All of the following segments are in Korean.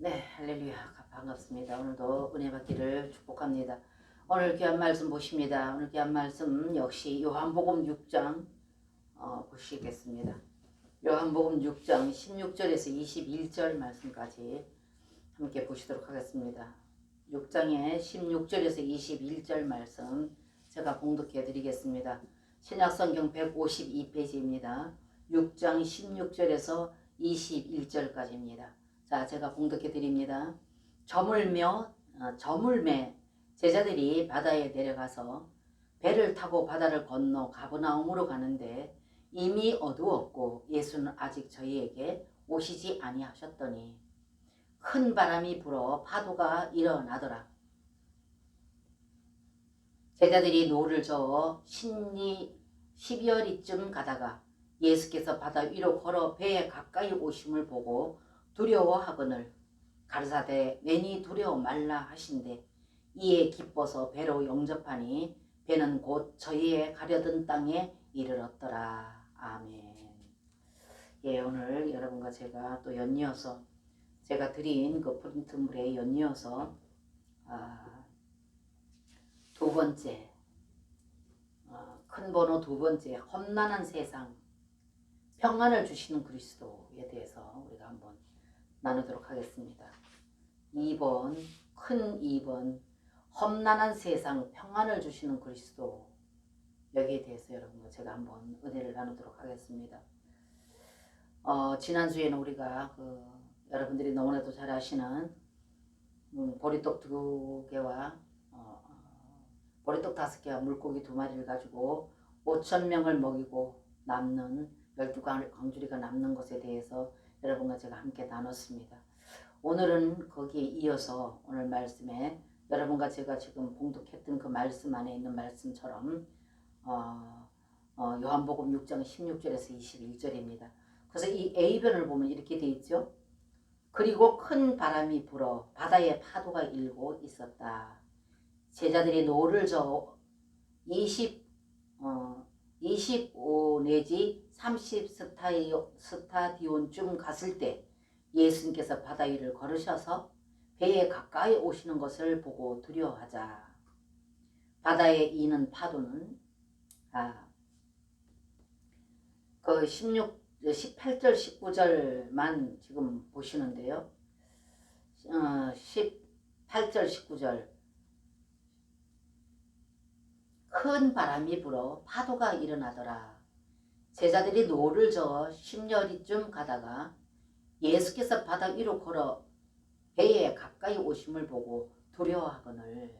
네, 할렐루야. 반갑습니다. 오늘도 은혜 받기를 축복합니다. 오늘 귀한 말씀 보십니다. 오늘 귀한 말씀 역시 요한복음 6장 보시겠습니다. 요한복음 6장 16절에서 21절 말씀까지 함께 보시도록 하겠습니다. 6장의 16절에서 21절 말씀 제가 봉독해 드리겠습니다. 신약성경 152페이지입니다. 6장 16절에서 21절까지입니다. 자, 제가 봉독해 드립니다. 저물매 제자들이 바다에 내려가서 배를 타고 바다를 건너 가버나움으로 가는데 이미 어두웠고 예수는 아직 저희에게 오시지 아니하셨더니 큰 바람이 불어 파도가 일어나더라. 제자들이 노를 저어 12월이쯤 가다가 예수께서 바다 위로 걸어 배에 가까이 오심을 보고 두려워하거늘 가르사대 왠이 두려워 말라 하신대 이에 기뻐서 배로 영접하니 배는 곧 저희의 가려던 땅에 이르렀더라. 아멘. 예, 오늘 여러분과 제가 또 연이어서 제가 드린 그 프린트물에 연이어서 두 번째 큰 번호 두 번째 험난한 세상 평안을 주시는 그리스도에 대해서 우리가 한번 나누도록 하겠습니다. 2번 큰 2번 험난한 세상 평안을 주시는 그리스도 여기에 대해서 여러분과 제가 한번 은혜를 나누도록 하겠습니다. 지난주에는 우리가 여러분들이 너무나도 잘 아시는 보리떡 2개와 보리떡 5개와 물고기 2마리를 가지고 5,000명을 먹이고 남는 12광주리가 남는 것에 대해서 여러분과 제가 함께 나눴습니다. 오늘은 거기에 이어서 오늘 말씀에 여러분과 제가 지금 봉독했던 그 말씀 안에 있는 말씀처럼 요한복음 6장 16절에서 21절입니다. 그래서 이 A변을 보면 이렇게 돼 있죠. 그리고 큰 바람이 불어 바다에 파도가 일고 있었다. 제자들이 노를 저어 25 내지 30 스타디온쯤 갔을 때 예수님께서 바다 위를 걸으셔서 배에 가까이 오시는 것을 보고 두려워하자. 바다에 이는 파도는 그 18절 19절만 지금 보시는데요. 18절 19절 큰 바람이 불어 파도가 일어나더라. 제자들이 노를 저어 10여리쯤 가다가 예수께서 바다 위로 걸어 배에 가까이 오심을 보고 두려워하거늘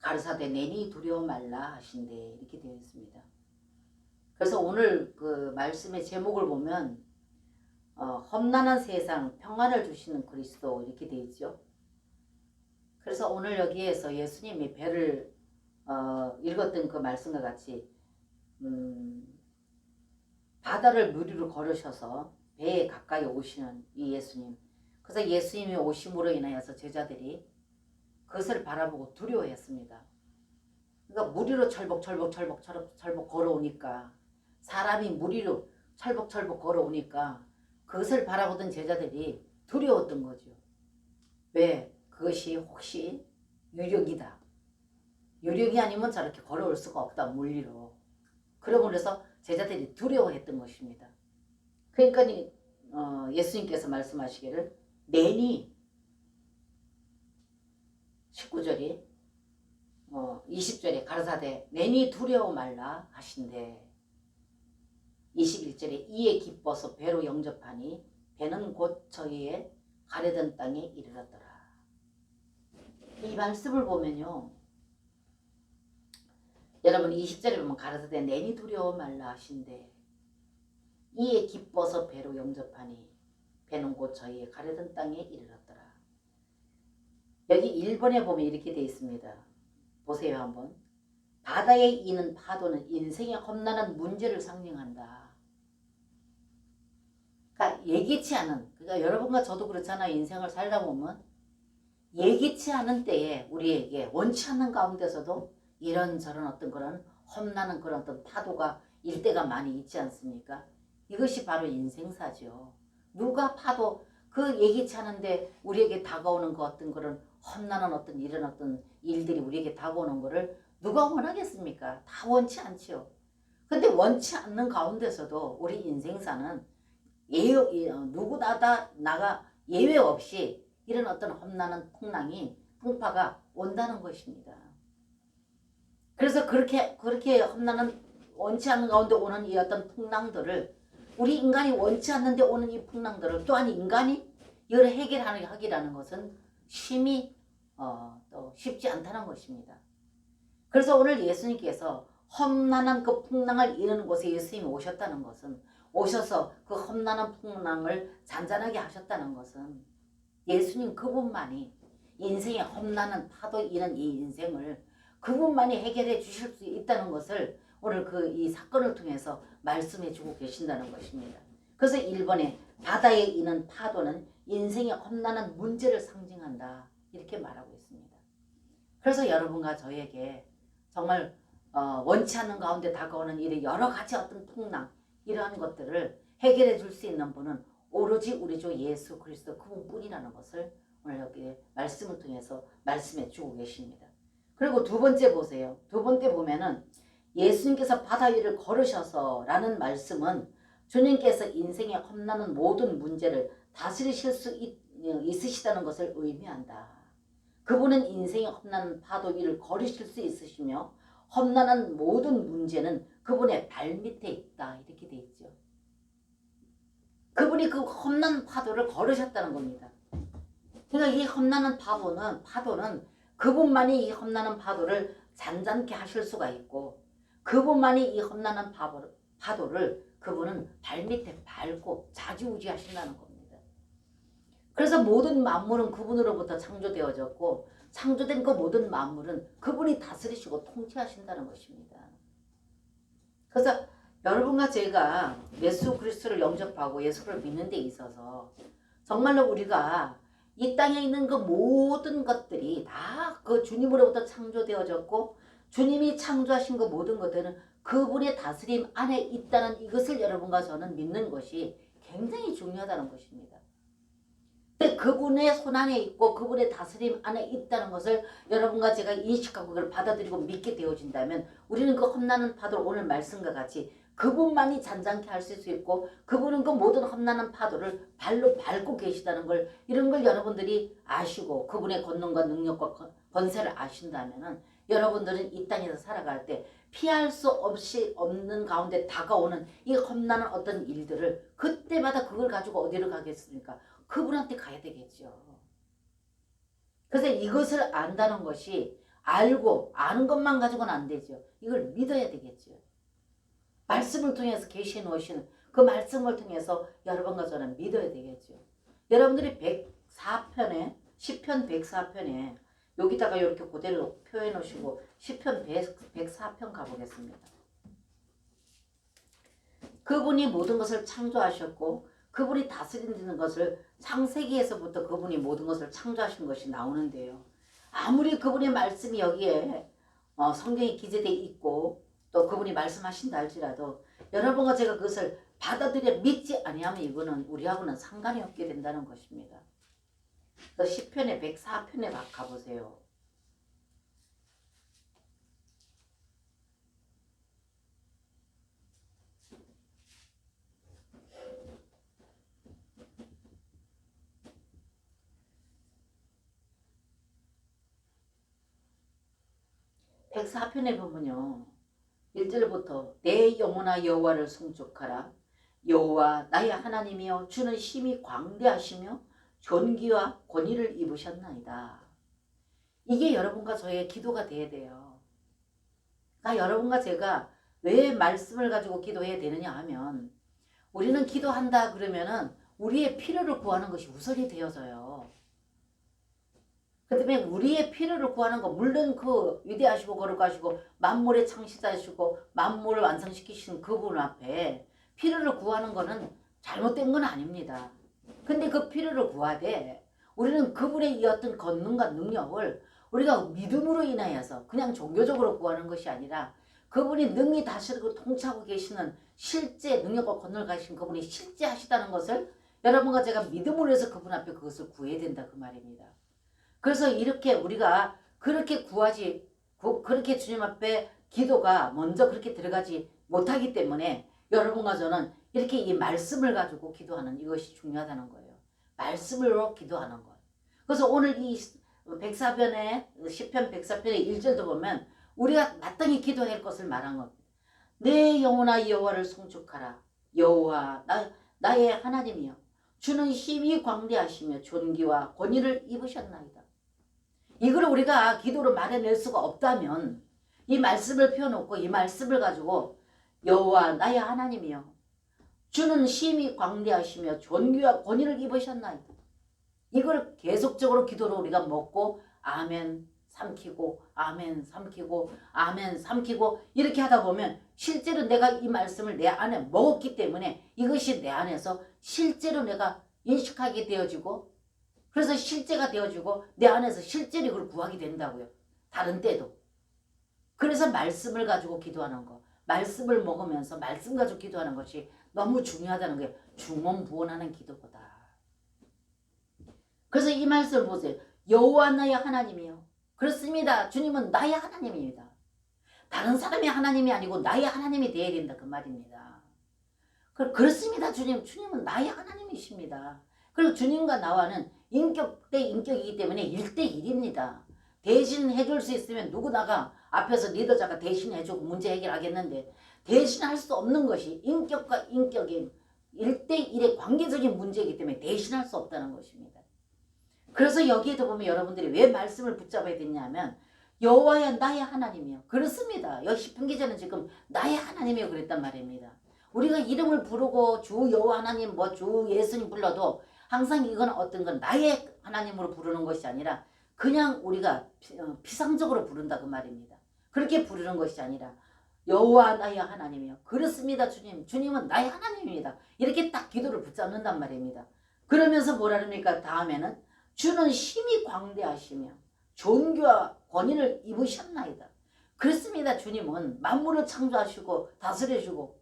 가르사대 내니 두려워 말라 하신대 이렇게 되어 있습니다. 그래서 오늘 그 말씀의 제목을 보면 험난한 세상 평안을 주시는 그리스도 이렇게 되어 있죠. 그래서 오늘 여기에서 예수님이 배를 읽었던 그 말씀과 같이 바다를 무리로 걸으셔서 배에 가까이 오시는 이 예수님. 그래서 예수님이 오심으로 인하여서 제자들이 그것을 바라보고 두려워했습니다. 그러니까 무리로 철벅 걸어오니까 사람이 무리로 철벅 걸어오니까 그것을 바라보던 제자들이 두려웠던 거죠. 왜? 그것이 혹시 유령이다. 유령이 아니면 저렇게 걸어올 수가 없다. 물리로. 그러면서 제자들이 두려워했던 것입니다. 그러니까 예수님께서 말씀하시기를 내니 19절이 20절에 가르사대 내니 두려워 말라 하신대 21절에 이에 기뻐서 배로 영접하니 배는 곧 저희의 가려던 땅에 이르렀더라. 이 말씀을 보면요. 여러분 20절에 보면 가르사대 내니 두려워 말라 하신대 이에 기뻐서 배로 영접하니 배는 곧 저희의 가려던 땅에 이르렀더라. 여기 1번에 보면 이렇게 되어 있습니다. 보세요 한번. 바다에 이는 파도는 인생의 험난한 문제를 상징한다. 그러니까 예기치 않은, 그러니까 여러분과 저도 그렇잖아요. 인생을 살다 보면 예기치 않은 때에 우리에게 원치 않는 가운데서도 이런저런 어떤 그런 험난한 그런 어떤 파도가 일 때가 많이 있지 않습니까? 이것이 바로 인생사죠. 누가 파도 그 예기치 않은데 우리에게 다가오는 그 어떤 그런 험난한 어떤 이런 어떤 일들이 우리에게 다가오는 거를 누가 원하겠습니까? 다 원치 않지요. 근데 원치 않는 가운데서도 우리 인생사는 누구나 다 나가 예외 없이 이런 어떤 험난한 풍파가 온다는 것입니다. 그래서 그렇게 험난한 원치 않는 가운데 오는 이 어떤 풍랑들을 우리 인간이 원치 않는데 오는 이 풍랑들을 또한 인간이 이걸 해결하기라는 것은 심히 또 쉽지 않다는 것입니다. 그래서 오늘 예수님께서 험난한 그 풍랑을 이루는 곳에 예수님이 오셨다는 것은 오셔서 그 험난한 풍랑을 잔잔하게 하셨다는 것은 예수님 그분만이 인생의 험난한 파도 이는 이 인생을 그분만이 해결해 주실 수 있다는 것을 오늘 이 사건을 통해서 말씀해 주고 계신다는 것입니다. 그래서 1번에 바다에 있는 파도는 인생의 험난한 문제를 상징한다 이렇게 말하고 있습니다. 그래서 여러분과 저에게 정말 원치 않는 가운데 다가오는 일의 여러 가지 어떤 풍랑 이러한 것들을 해결해 줄 수 있는 분은 오로지 우리 주 예수 그리스도 그분뿐이라는 것을 오늘 여기 말씀을 통해서 말씀해 주고 계십니다. 그리고 두 번째 보세요. 두 번째 보면은 예수님께서 바다 위를 걸으셔서 라는 말씀은 주님께서 인생의 험난한 모든 문제를 다스리실 수 있으시다는 것을 의미한다. 그분은 인생의 험난한 파도 위를 걸으실 수 있으시며 험난한 모든 문제는 그분의 발밑에 있다 이렇게 돼 있죠. 그분이 그 험난한 파도를 걸으셨다는 겁니다. 그러니까 이 험난한 파도는 그분만이 이 험난한 파도를 잔잔케 하실 수가 있고 그분만이 이 험난한 파도를 그분은 발밑에 밟고 좌지우지 하신다는 겁니다. 그래서 모든 만물은 그분으로부터 창조되어졌고 창조된 그 모든 만물은 그분이 다스리시고 통치하신다는 것입니다. 그래서 여러분과 제가 예수 그리스도를 영접하고 예수를 믿는 데 있어서 정말로 우리가 이 땅에 있는 그 모든 것들이 다 그 주님으로부터 창조되어졌고 주님이 창조하신 그 모든 것들은 그분의 다스림 안에 있다는 이것을 여러분과 저는 믿는 것이 굉장히 중요하다는 것입니다. 근데 그분의 손안에 있고 그분의 다스림 안에 있다는 것을 여러분과 제가 인식하고 그걸 받아들이고 믿게 되어진다면 우리는 그 험난한 파도를 오늘 말씀과 같이 그분만이 잔잔케 하실 수 있고 그분은 그 모든 험난한 파도를 발로 밟고 계시다는 걸 이런 걸 여러분들이 아시고 그분의 권능과 능력과 권세를 아신다면 여러분들은 이 땅에서 살아갈 때 피할 수 없는 가운데 다가오는 이 험난한 어떤 일들을 그때마다 그걸 가지고 어디로 가겠습니까? 그분한테 가야 되겠죠. 그래서 이것을 안다는 것이 알고 아는 것만 가지고는 안 되죠. 이걸 믿어야 되겠죠. 말씀을 통해서 계시해 놓으시는 그 말씀을 통해서 여러분과 저는 믿어야 되겠죠. 여러분들이 104편에 시편 104편에 여기다가 이렇게 그대로 표해 놓으시고 시편 104편 가보겠습니다. 그분이 모든 것을 창조하셨고 그분이 다스리는 것을 창세기에서부터 그분이 모든 것을 창조하신 것이 나오는데요. 아무리 그분의 말씀이 여기에 성경에 기재되어 있고 또 그분이 말씀하신다 할지라도 여러분과 제가 그것을 받아들여 믿지 아니하면 이거는 우리하고는 상관이 없게 된다는 것입니다. 그 시편의 104편에 가보세요. (104편에) 보면요 1절부터 내 영혼아 여호와를 송축하라. 여호와 나의 하나님이여 주는 심히 광대하시며 존귀와 권위를 입으셨나이다. 이게 여러분과 저의 기도가 돼야 돼요. 그러니까 여러분과 제가 왜 말씀을 가지고 기도해야 되느냐 하면 우리는 기도한다 그러면은 우리의 필요를 구하는 것이 우선이 되어서요. 그 다음에 우리의 필요를 구하는 거 물론 그 위대하시고 거룩하시고 만물의 창시자시고 만물을 완성시키시는 그분 앞에 필요를 구하는 거는 잘못된 건 아닙니다. 근데 그 필요를 구하되 우리는 그분의 이 어떤 권능과 능력을 우리가 믿음으로 인하여서 그냥 종교적으로 구하는 것이 아니라 그분이 능히 다스리고 통치하고 계시는 실제 능력과 권능을 가지신 그분이 실제 하시다는 것을 여러분과 제가 믿음으로 해서 그분 앞에 그것을 구해야 된다 그 말입니다. 그래서 이렇게 우리가 그렇게 그렇게 주님 앞에 기도가 먼저 그렇게 들어가지 못하기 때문에 여러분과 저는 이렇게 이 말씀을 가지고 기도하는 이것이 중요하다는 거예요. 말씀으로 기도하는 것. 그래서 오늘 이 백사편의 시편 104편의 1절도 보면 우리가 마땅히 기도해야 할 것을 말한 겁니다. 내 영혼아 여호와를 송축하라. 여호와 나의 하나님이여 주는 힘이 광대하시며 존귀와 권위를 입으셨나이다. 이걸 우리가 기도로 말해낼 수가 없다면 이 말씀을 펴놓고 이 말씀을 가지고 여호와 나의 하나님이여 주는 힘이 광대하시며 존귀와 권위를 입으셨나이다. 이걸 계속적으로 기도로 우리가 먹고 아멘 삼키고 아멘 삼키고 아멘 삼키고 이렇게 하다 보면 실제로 내가 이 말씀을 내 안에 먹었기 때문에 이것이 내 안에서 실제로 내가 인식하게 되어지고 그래서 실제가 되어지고 내 안에서 실제로 이걸 구하게 된다고요. 다른 때도. 그래서 말씀을 가지고 기도하는 거. 말씀을 먹으면서 말씀 가지고 기도하는 것이 너무 중요하다는 거예요. 중언부언하는 기도보다. 그래서 이 말씀을 보세요. 여호와 나의 하나님이요. 그렇습니다. 주님은 나의 하나님입니다. 다른 사람의 하나님이 아니고 나의 하나님이 되어야 된다 그 말입니다. 그렇습니다. 주님은 나의 하나님이십니다. 그리고 주님과 나와는 인격 대 인격이기 때문에 1대1입니다. 대신 해줄 수 있으면 누구나가 앞에서 리더자가 대신 해주고 문제 해결하겠는데 대신할 수 없는 것이 인격과 인격의 1대1의 관계적인 문제이기 때문에 대신할 수 없다는 것입니다. 그래서 여기에도 보면 여러분들이 왜 말씀을 붙잡아야 되냐면 여호와야 나의 하나님이요. 그렇습니다. 여기 시편 기자는 지금 나의 하나님이요 그랬단 말입니다. 우리가 이름을 부르고 주 여호와 하나님 주 예수님 불러도 항상 이건 어떤 건 나의 하나님으로 부르는 것이 아니라 그냥 우리가 피상적으로 부른다 그 말입니다. 그렇게 부르는 것이 아니라 여호와 나의 하나님이요. 그렇습니다 주님. 주님은 나의 하나님입니다. 이렇게 딱 기도를 붙잡는단 말입니다. 그러면서 뭐라 합니까? 다음에는 주는 힘이 광대하시며 존귀와 권위를 입으셨나이다. 그렇습니다. 주님은 만물을 창조하시고 다스려주고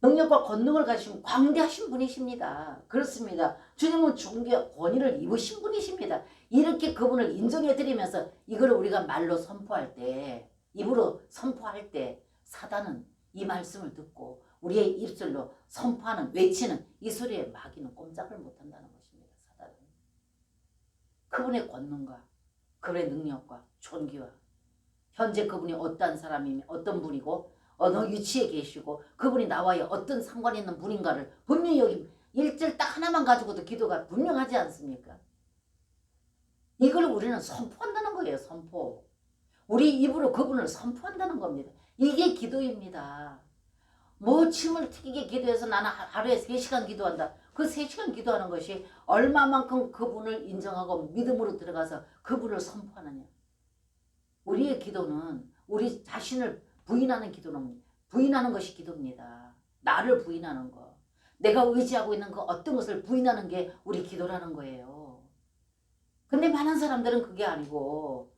능력과 권능을 가지신 광대하신 분이십니다. 그렇습니다. 주님은 존귀와 권위를 입으신 분이십니다. 이렇게 그분을 인정해드리면서 이걸 우리가 말로 선포할 때 입으로 선포할 때 사단은 이 말씀을 듣고 우리의 입술로 선포하는 외치는 이 소리에 마귀는 꼼짝을 못한다는 것입니다. 사단은. 그분의 권능과 그분의 능력과 존귀와 현재 그분이 어떤 사람이며 어떤 분이고 어느 위치에 계시고 그분이 나와의 어떤 상관이 있는 분인가를 분명히 여기 1절 딱 하나만 가지고도 기도가 분명하지 않습니까? 이걸 우리는 선포한다는 거예요. 선포. 우리 입으로 그분을 선포한다는 겁니다. 이게 기도입니다. 뭐 침을 튀기게 기도해서 나는 하루에 3시간 기도한다. 그 3시간 기도하는 것이 얼마만큼 그분을 인정하고 믿음으로 들어가서 그분을 선포하느냐. 우리의 기도는 우리 자신을 부인하는 것이 기도입니다. 나를 부인하는 것. 내가 의지하고 있는 그 어떤 것을 부인하는 게 우리 기도라는 거예요. 근데 많은 사람들은 그게 아니고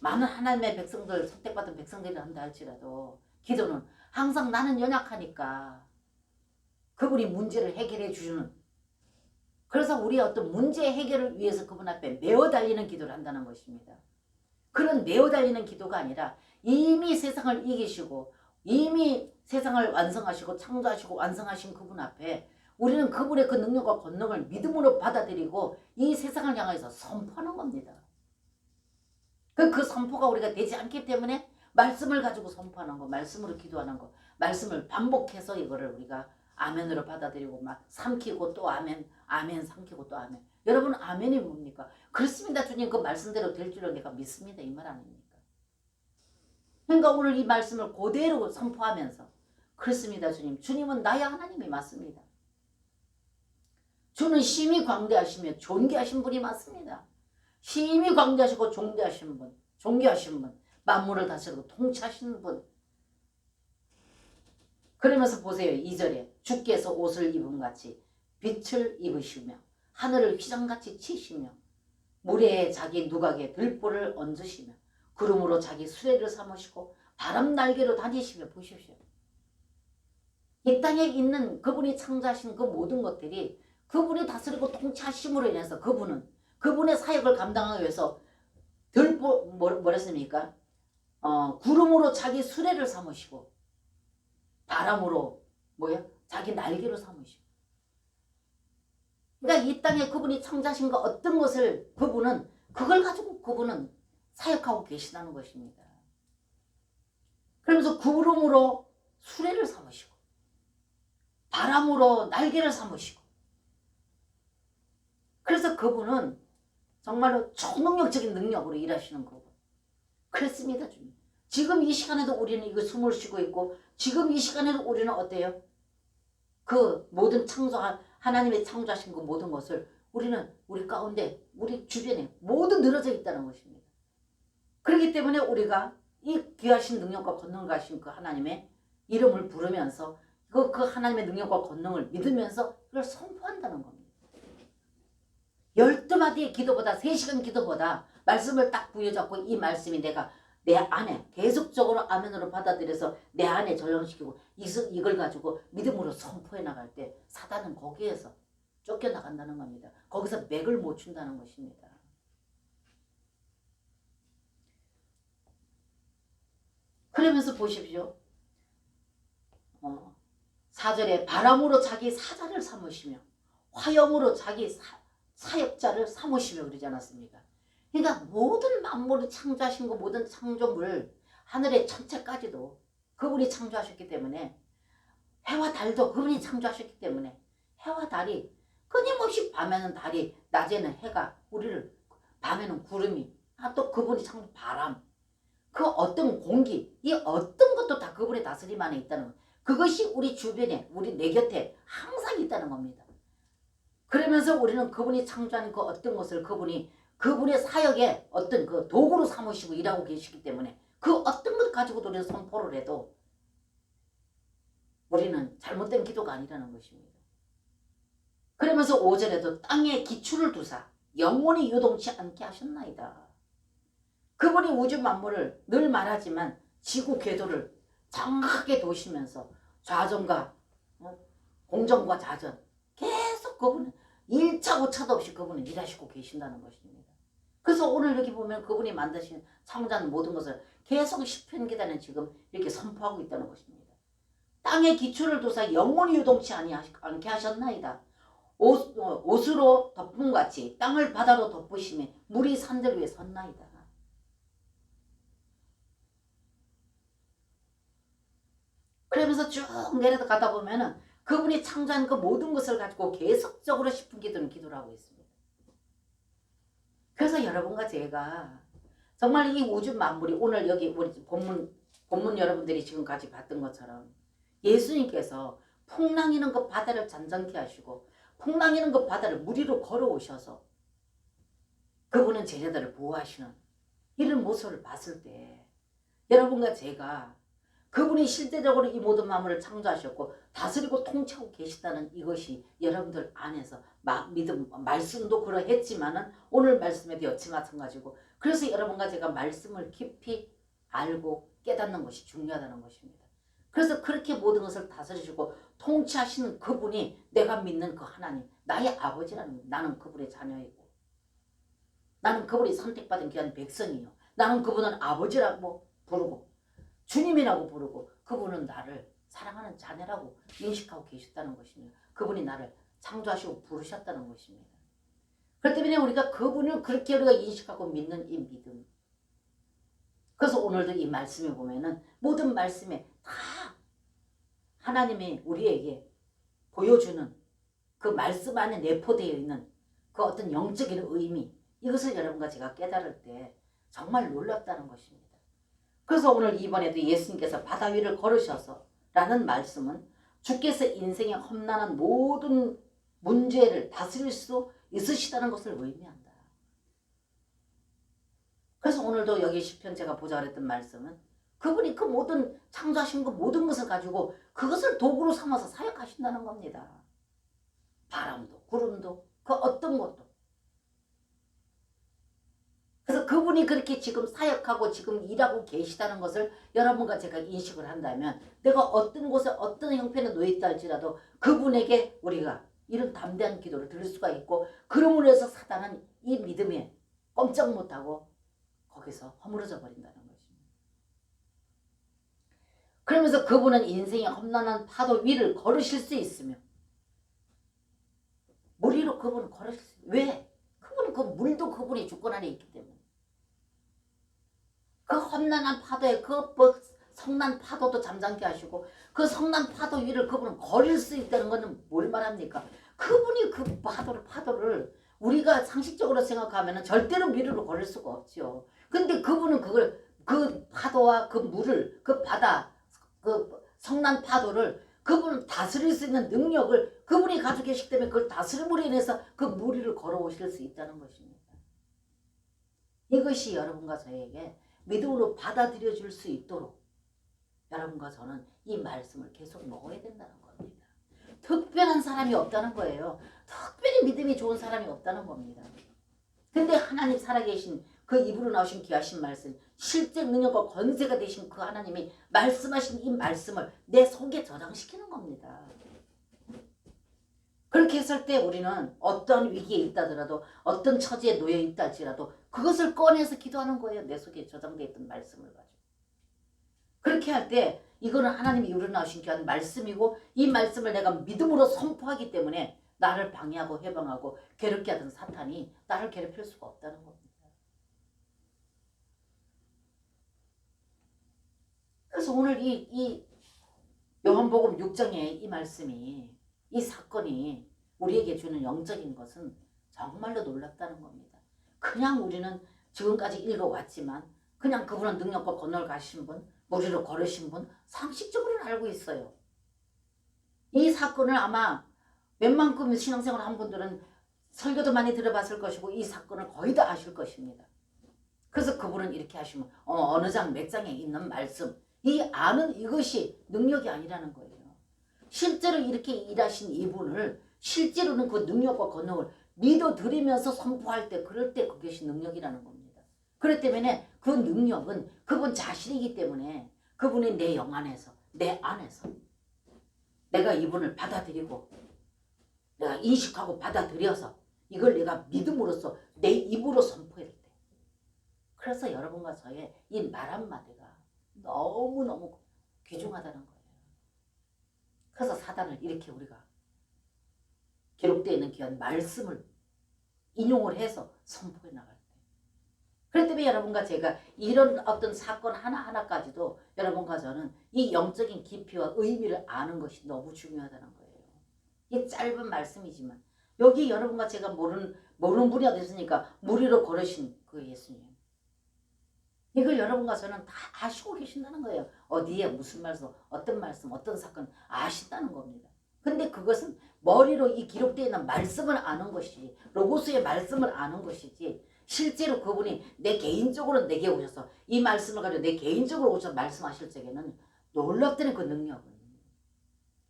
많은 하나님의 백성들, 선택받은 백성들이 한다 할지라도 기도는 항상 나는 연약하니까 그분이 문제를 해결해 주시는 그래서 우리의 어떤 문제 해결을 위해서 그분 앞에 메어 달리는 기도를 한다는 것입니다. 그런 메어 달리는 기도가 아니라 이미 세상을 이기시고 이미 세상을 완성하시고 창조하시고 완성하신 그분 앞에 우리는 그분의 그 능력과 권능을 믿음으로 받아들이고 이 세상을 향해서 선포하는 겁니다. 그 선포가 우리가 되지 않기 때문에 말씀을 가지고 선포하는 거, 말씀으로 기도하는 거, 말씀을 반복해서 이거를 우리가 아멘으로 받아들이고 막 삼키고 또 아멘, 아멘 삼키고 또 아멘. 여러분 아멘이 뭡니까? 그렇습니다 주님 그 말씀대로 될 줄로 내가 믿습니다 이 말 아닙니까? 그러니까 오늘 이 말씀을 그대로 선포하면서 그렇습니다 주님. 주님은 나의 하나님이 맞습니다. 주는 심히 광대하시며 존귀하신 분이 맞습니다. 심히 광대하시고 존귀하신 분, 만물을 다스리고 통치하시는 분. 그러면서 보세요. 2절에 주께서 옷을 입은 같이 빛을 입으시며 하늘을 휘장같이 치시며 물에 자기 누각에 들보를 얹으시며 구름으로 자기 수레를 삼으시고 바람 날개로 다니시며 보십시오. 이 땅에 있는 그분이 창조하신 그 모든 것들이 그분이 다스리고 통치하심으로 인해서 그분의 사역을 감당하기 위해서 뭐랬습니까? 구름으로 자기 수레를 삼으시고 바람으로 자기 날개로 삼으시고. 그러니까 이 땅에 그분이 창조하신 거 어떤 것을 그걸 가지고 그분은 사역하고 계시다는 것입니다. 그러면서 구름으로 수레를 삼으시고 바람으로 날개를 삼으시고, 그래서 그분은 정말로 초능력적인 능력으로 일하시는 그분. 그렇습니다, 주님. 지금 이 시간에도 우리는 이거 숨을 쉬고 있고, 지금 이 시간에도 우리는 어때요? 그 모든 하나님의 창조하신 그 모든 것을 우리는 우리 가운데, 우리 주변에 모두 늘어져 있다는 것입니다. 그렇기 때문에 우리가 이 귀하신 능력과 권능을 가신 그 하나님의 이름을 부르면서 그 하나님의 능력과 권능을 믿으면서 그걸 선포한다는 겁니다. 12마디의 기도보다 3시간 기도보다 말씀을 딱 부여잡고 이 말씀이 내가 내 안에 계속적으로 아멘으로 받아들여서 내 안에 적용시키고 이걸 가지고 믿음으로 선포해 나갈 때 사단은 거기에서 쫓겨나간다는 겁니다. 거기서 맥을 못 춘다는 것입니다. 그러면서 보십시오. 4절에 바람으로 자기 사자를 삼으시며 화염으로 자기 사역자를 삼으시며 그러지 않았습니까? 그러니까 모든 만물을 창조하신 거, 모든 창조물, 하늘의 천체까지도 그분이 창조하셨기 때문에, 해와 달도 그분이 창조하셨기 때문에 해와 달이 끊임없이 밤에는 달이, 낮에는 해가, 우리를 밤에는 구름이, 또 그분이 창조 바람, 그 어떤 공기, 이 어떤 것도 다 그분의 다스림 안에 있다는 것. 그것이 우리 주변에, 내 곁에 항상 있다는 겁니다. 그러면서 우리는 그분이 창조한 그 어떤 것을 그분의 사역에 어떤 그 도구로 삼으시고 일하고 계시기 때문에 그 어떤 것 가지고도 우리는 선포를 해도 우리는 잘못된 기도가 아니라는 것입니다. 그러면서 5절에도 땅에 기초를 두사 영원히 요동치 않게 하셨나이다. 그분이 우주 만물을 늘 말하지만 지구 궤도를 정확하게 도시면서 좌전과 공전과 자전 계속 그분은 1차 5차도 없이 그분은 일하시고 계신다는 것입니다. 그래서 오늘 여기 보면 그분이 만드신 창조한 모든 것을 계속 시편 기단은 지금 이렇게 선포하고 있다는 것입니다. 땅에 기초를 두사 영원히 요동치 않게 하셨나이다. 옷으로 덮음같이 땅을 바다로 덮으시며 물이 산들 위에 섰나이다. 그러면서 쭉 내려가다 보면은 그분이 창조한 그 모든 것을 가지고 계속적으로 싶은 기도를 하고 있습니다. 그래서 여러분과 제가 정말 이 우주 만물이 오늘 여기 우리 본문 여러분들이 지금까지 봤던 것처럼 예수님께서 풍랑이는 그 바다를 잔잔케 하시고 풍랑이는 그 바다를 물 위로 걸어오셔서 그분은 제자들을 보호하시는 이런 모습을 봤을 때 여러분과 제가 그분이 실제적으로 이 모든 만물을 창조하셨고 다스리고 통치하고 계시다는 이것이 여러분들 안에서 믿음, 말씀도 그러했지만은 오늘 말씀에도 역시 마찬가지고, 그래서 여러분과 제가 말씀을 깊이 알고 깨닫는 것이 중요하다는 것입니다. 그래서 그렇게 모든 것을 다스리시고 통치하시는 그분이 내가 믿는 그 하나님, 나의 아버지라는, 나는 그분의 자녀이고 나는 그분이 선택받은 귀한 백성이요, 나는 그분은 아버지라고 부르고 주님이라고 부르고 그분은 나를 사랑하는 자녀라고 인식하고 계셨다는 것입니다. 그분이 나를 창조하시고 부르셨다는 것입니다. 그렇기 때문에 우리가 그분을 그렇게 우리가 인식하고 믿는 이 믿음. 그래서 오늘도 이 말씀에 보면은 모든 말씀에 다 하나님이 우리에게 보여주는 그 말씀 안에 내포되어 있는 그 어떤 영적인 의미, 이것을 여러분과 제가 깨달을 때 정말 놀랍다는 것입니다. 그래서 오늘 이번에도 예수님께서 바다 위를 걸으셔서 라는 말씀은 주께서 인생의 험난한 모든 문제를 다스릴 수 있으시다는 것을 의미한다. 그래서 오늘도 여기 시편 제가 보자 그랬던 말씀은 그분이 그 모든 창조하신 그 모든 것을 가지고 그것을 도구로 삼아서 사역하신다는 겁니다. 바람도 구름도 그 어떤 것도. 그래서 그분이 그렇게 지금 사역하고 지금 일하고 계시다는 것을 여러분과 제가 인식을 한다면 내가 어떤 곳에 어떤 형편에 놓여있다 할지라도 그분에게 우리가 이런 담대한 기도를 드릴 수가 있고, 그러므로 해서 사단은 이 믿음에 꼼짝 못하고 거기서 허물어져 버린다는 것입니다. 그러면서 그분은 인생의 험난한 파도 위를 걸으실 수 있으며, 물 위로 그분은 걸으실 수 있어요. 왜? 그분은 그 물도 그분의 주권 안에 있기 때문에. 그 험난한 파도에 그 성난 파도도 잠잠케 하시고, 그 성난 파도 위를 그분은 걸을 수 있다는 것은 뭘 말합니까? 그분이 그 파도를 우리가 상식적으로 생각하면 절대로 위로 걸을 수가 없죠. 근데 그분은 그걸, 그 파도와 그 물을, 그 바다, 그 성난 파도를 그분은 다스릴 수 있는 능력을 그분이 가지고 계시기 때문에 그걸 다스림으로 인해서 그 물 위를 걸어오실 수 있다는 것입니다. 이것이 여러분과 저에게 믿음으로 받아들여 줄 수 있도록 여러분과 저는 이 말씀을 계속 먹어야 된다는 겁니다. 특별한 사람이 없다는 거예요. 특별히 믿음이 좋은 사람이 없다는 겁니다. 근데 하나님 살아계신 그 입으로 나오신 귀하신 말씀, 실제 능력과 권세가 되신 그 하나님이 말씀하신 이 말씀을 내 속에 저장시키는 겁니다. 그렇게 했을 때 우리는 어떤 위기에 있다더라도, 어떤 처지에 놓여 있다 할지라도 그것을 꺼내서 기도하는 거예요. 내 속에 저장되어 있던 말씀을 가지고. 그렇게 할 때 이거는 하나님이 우러나오신 귀한 말씀이고, 이 말씀을 내가 믿음으로 선포하기 때문에 나를 방해하고 해방하고 괴롭게 하던 사탄이 나를 괴롭힐 수가 없다는 겁니다. 그래서 오늘 이 요한복음 6장의 이 말씀이, 이 사건이 우리에게 주는 영적인 것은 정말로 놀랍다는 겁니다. 그냥 우리는 지금까지 읽어왔지만 그냥 그분은 능력과 권능을 가신 분, 무리로 걸으신 분, 상식적으로는 알고 있어요. 이 사건을 아마 웬만큼 신앙생활 한 분들은 설교도 많이 들어봤을 것이고 이 사건을 거의 다 아실 것입니다. 그래서 그분은 이렇게 하시면 어느 장 몇 장에 있는 말씀, 이 아는 이것이 능력이 아니라는 거예요. 실제로 이렇게 일하신 이분을 실제로는 그 능력과 권능을 믿어드리면서 선포할 때, 그럴 때 그것이 능력이라는 겁니다. 그렇기 때문에 그 능력은 그분 자신이기 때문에 그분이 내 영 안에서, 내 안에서 내가 이분을 받아들이고 내가 인식하고 받아들여서 이걸 내가 믿음으로써 내 입으로 선포해야 돼. 그래서 여러분과 저의 이 말 한마디가 너무너무 귀중하다는 거예요. 그래서 사단을 이렇게 우리가 기록되어 있는 귀한 말씀을 인용을 해서 선포해 나갈 때, 그렇기 때문에 여러분과 제가 이런 어떤 사건 하나하나까지도 여러분과 저는 이 영적인 깊이와 의미를 아는 것이 너무 중요하다는 거예요. 이 짧은 말씀이지만 여기 여러분과 제가 모르는 분이 어디 있으니까 무리로 걸으신 그 예수님, 이걸 여러분과 저는 다 아시고 계신다는 거예요. 어디에 무슨 말씀, 어떤 사건 아신다는 겁니다. 근데 그것은 머리로 이 기록되어 있는 말씀을 아는 것이, 로고스의 말씀을 아는 것이지, 실제로 그분이 내 개인적으로 내게 오셔서 이 말씀을 가지고 내 개인적으로 오셔서 말씀하실 적에는 놀랍다는 그 능력은.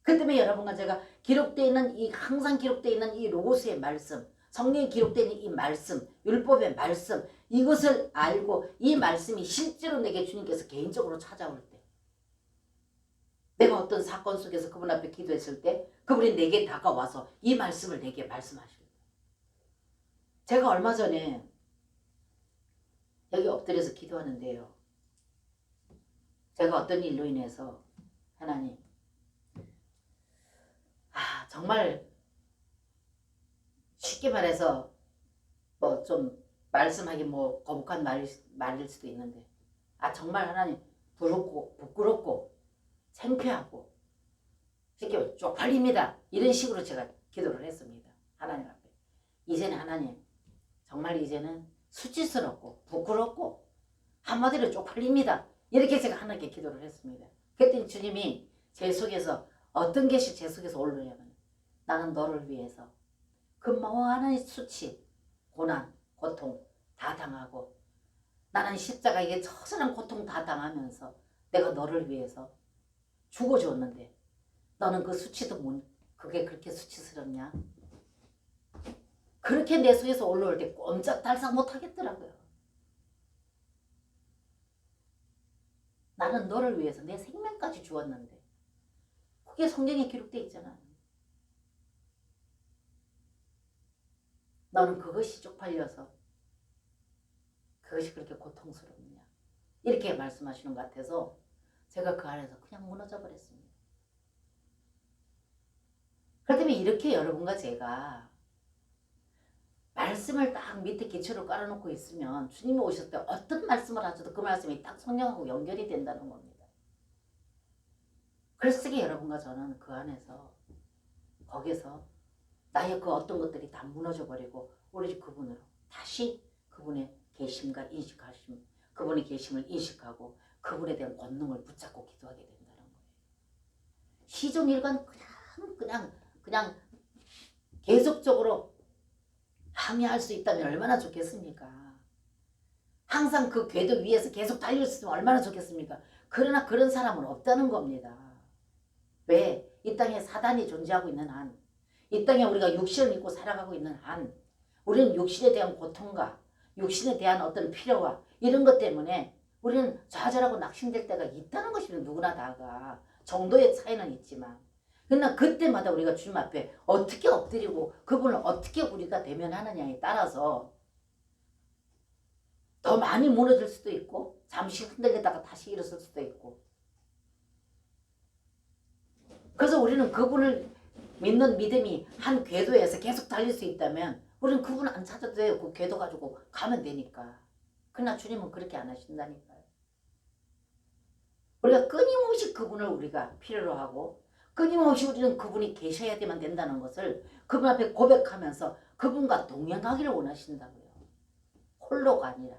그 때문에 여러분과 제가 기록되어 있는 항상 기록되어 있는 이 로고스의 말씀, 성경에 기록되어 있는 이 말씀, 율법의 말씀, 이것을 알고 이 말씀이 실제로 내게 주님께서 개인적으로 찾아올 때, 내가 어떤 사건 속에서 그분 앞에 기도했을 때 그분이 내게 다가와서 이 말씀을 내게 말씀하실 때, 제가 얼마 전에 여기 엎드려서 기도하는데요, 제가 어떤 일로 인해서 하나님, 정말 쉽게 말해서 뭐 좀 말씀하기 뭐 거북한 말일 수도 있는데, 정말 하나님 부끄럽고 창피하고 쉽게 말해 쪽팔립니다, 이런 식으로 제가 기도를 했습니다. 하나님 앞에. 이제는 하나님, 정말 이제는 수치스럽고 부끄럽고 한마디로 쪽팔립니다, 이렇게 제가 하나님께 기도를 했습니다. 그랬더니 주님이 제 속에서 어떤 것이 제 속에서 올라오냐면, 나는 너를 위해서 그 많은 수치, 고난, 고통 다 당하고, 나는 십자가에 처절한 고통 다 당하면서 내가 너를 위해서 죽어줬는데 너는 그 수치도 그게 그렇게 수치스럽냐? 그렇게 내 속에서 올라올 때 꼼짝달싹 못하겠더라고요. 나는 너를 위해서 내 생명까지 주었는데, 그게 성경에 기록되어 있잖아요. 너는 그것이 쪽팔려서 그것이 그렇게 고통스럽냐. 이렇게 말씀하시는 것 같아서 제가 그 안에서 그냥 무너져 버렸습니다. 그렇기 때문에 이렇게 여러분과 제가 말씀을 딱 밑에 기초로 깔아놓고 있으면 주님이 오셨을 때 어떤 말씀을 하셔도 그 말씀이 딱 성령하고 연결이 된다는 겁니다. 그래서 여러분과 저는 그 안에서 거기서 나의 그 어떤 것들이 다 무너져 버리고 오로지 그분으로 다시 그분의 계심과 인식하심, 그분의 계심을 인식하고 그분에 대한 권능을 붙잡고 기도하게 된다는 거예요. 시종일관 그냥 계속적으로 항해할 수 있다면 얼마나 좋겠습니까? 항상 그 궤도 위에서 계속 달릴 수 있으면 얼마나 좋겠습니까? 그러나 그런 사람은 없다는 겁니다. 왜? 이 땅에 사단이 존재하고 있는 한, 이 땅에 우리가 육신을 입고 살아가고 있는 한, 우리는 육신에 대한 고통과 육신에 대한 어떤 필요와 이런 것 때문에 우리는 좌절하고 낙심될 때가 있다는 것입니다. 누구나 다가. 정도의 차이는 있지만. 그러나 그때마다 우리가 주님 앞에 어떻게 엎드리고 그분을 어떻게 우리가 대면하느냐에 따라서 더 많이 무너질 수도 있고 잠시 흔들리다가 다시 일어설 수도 있고. 그래서 우리는 그분을 믿는 믿음이 한 궤도에서 계속 달릴 수 있다면 우리는 그분 안 찾아도 돼요. 그 궤도 가지고 가면 되니까. 그러나 주님은 그렇게 안 하신다니까요. 우리가 끊임없이 그분을 우리가 필요로 하고 끊임없이 우리는 그분이 계셔야 되면 된다는 것을 그분 앞에 고백하면서 그분과 동행하기를 원하신다고요. 홀로가 아니라.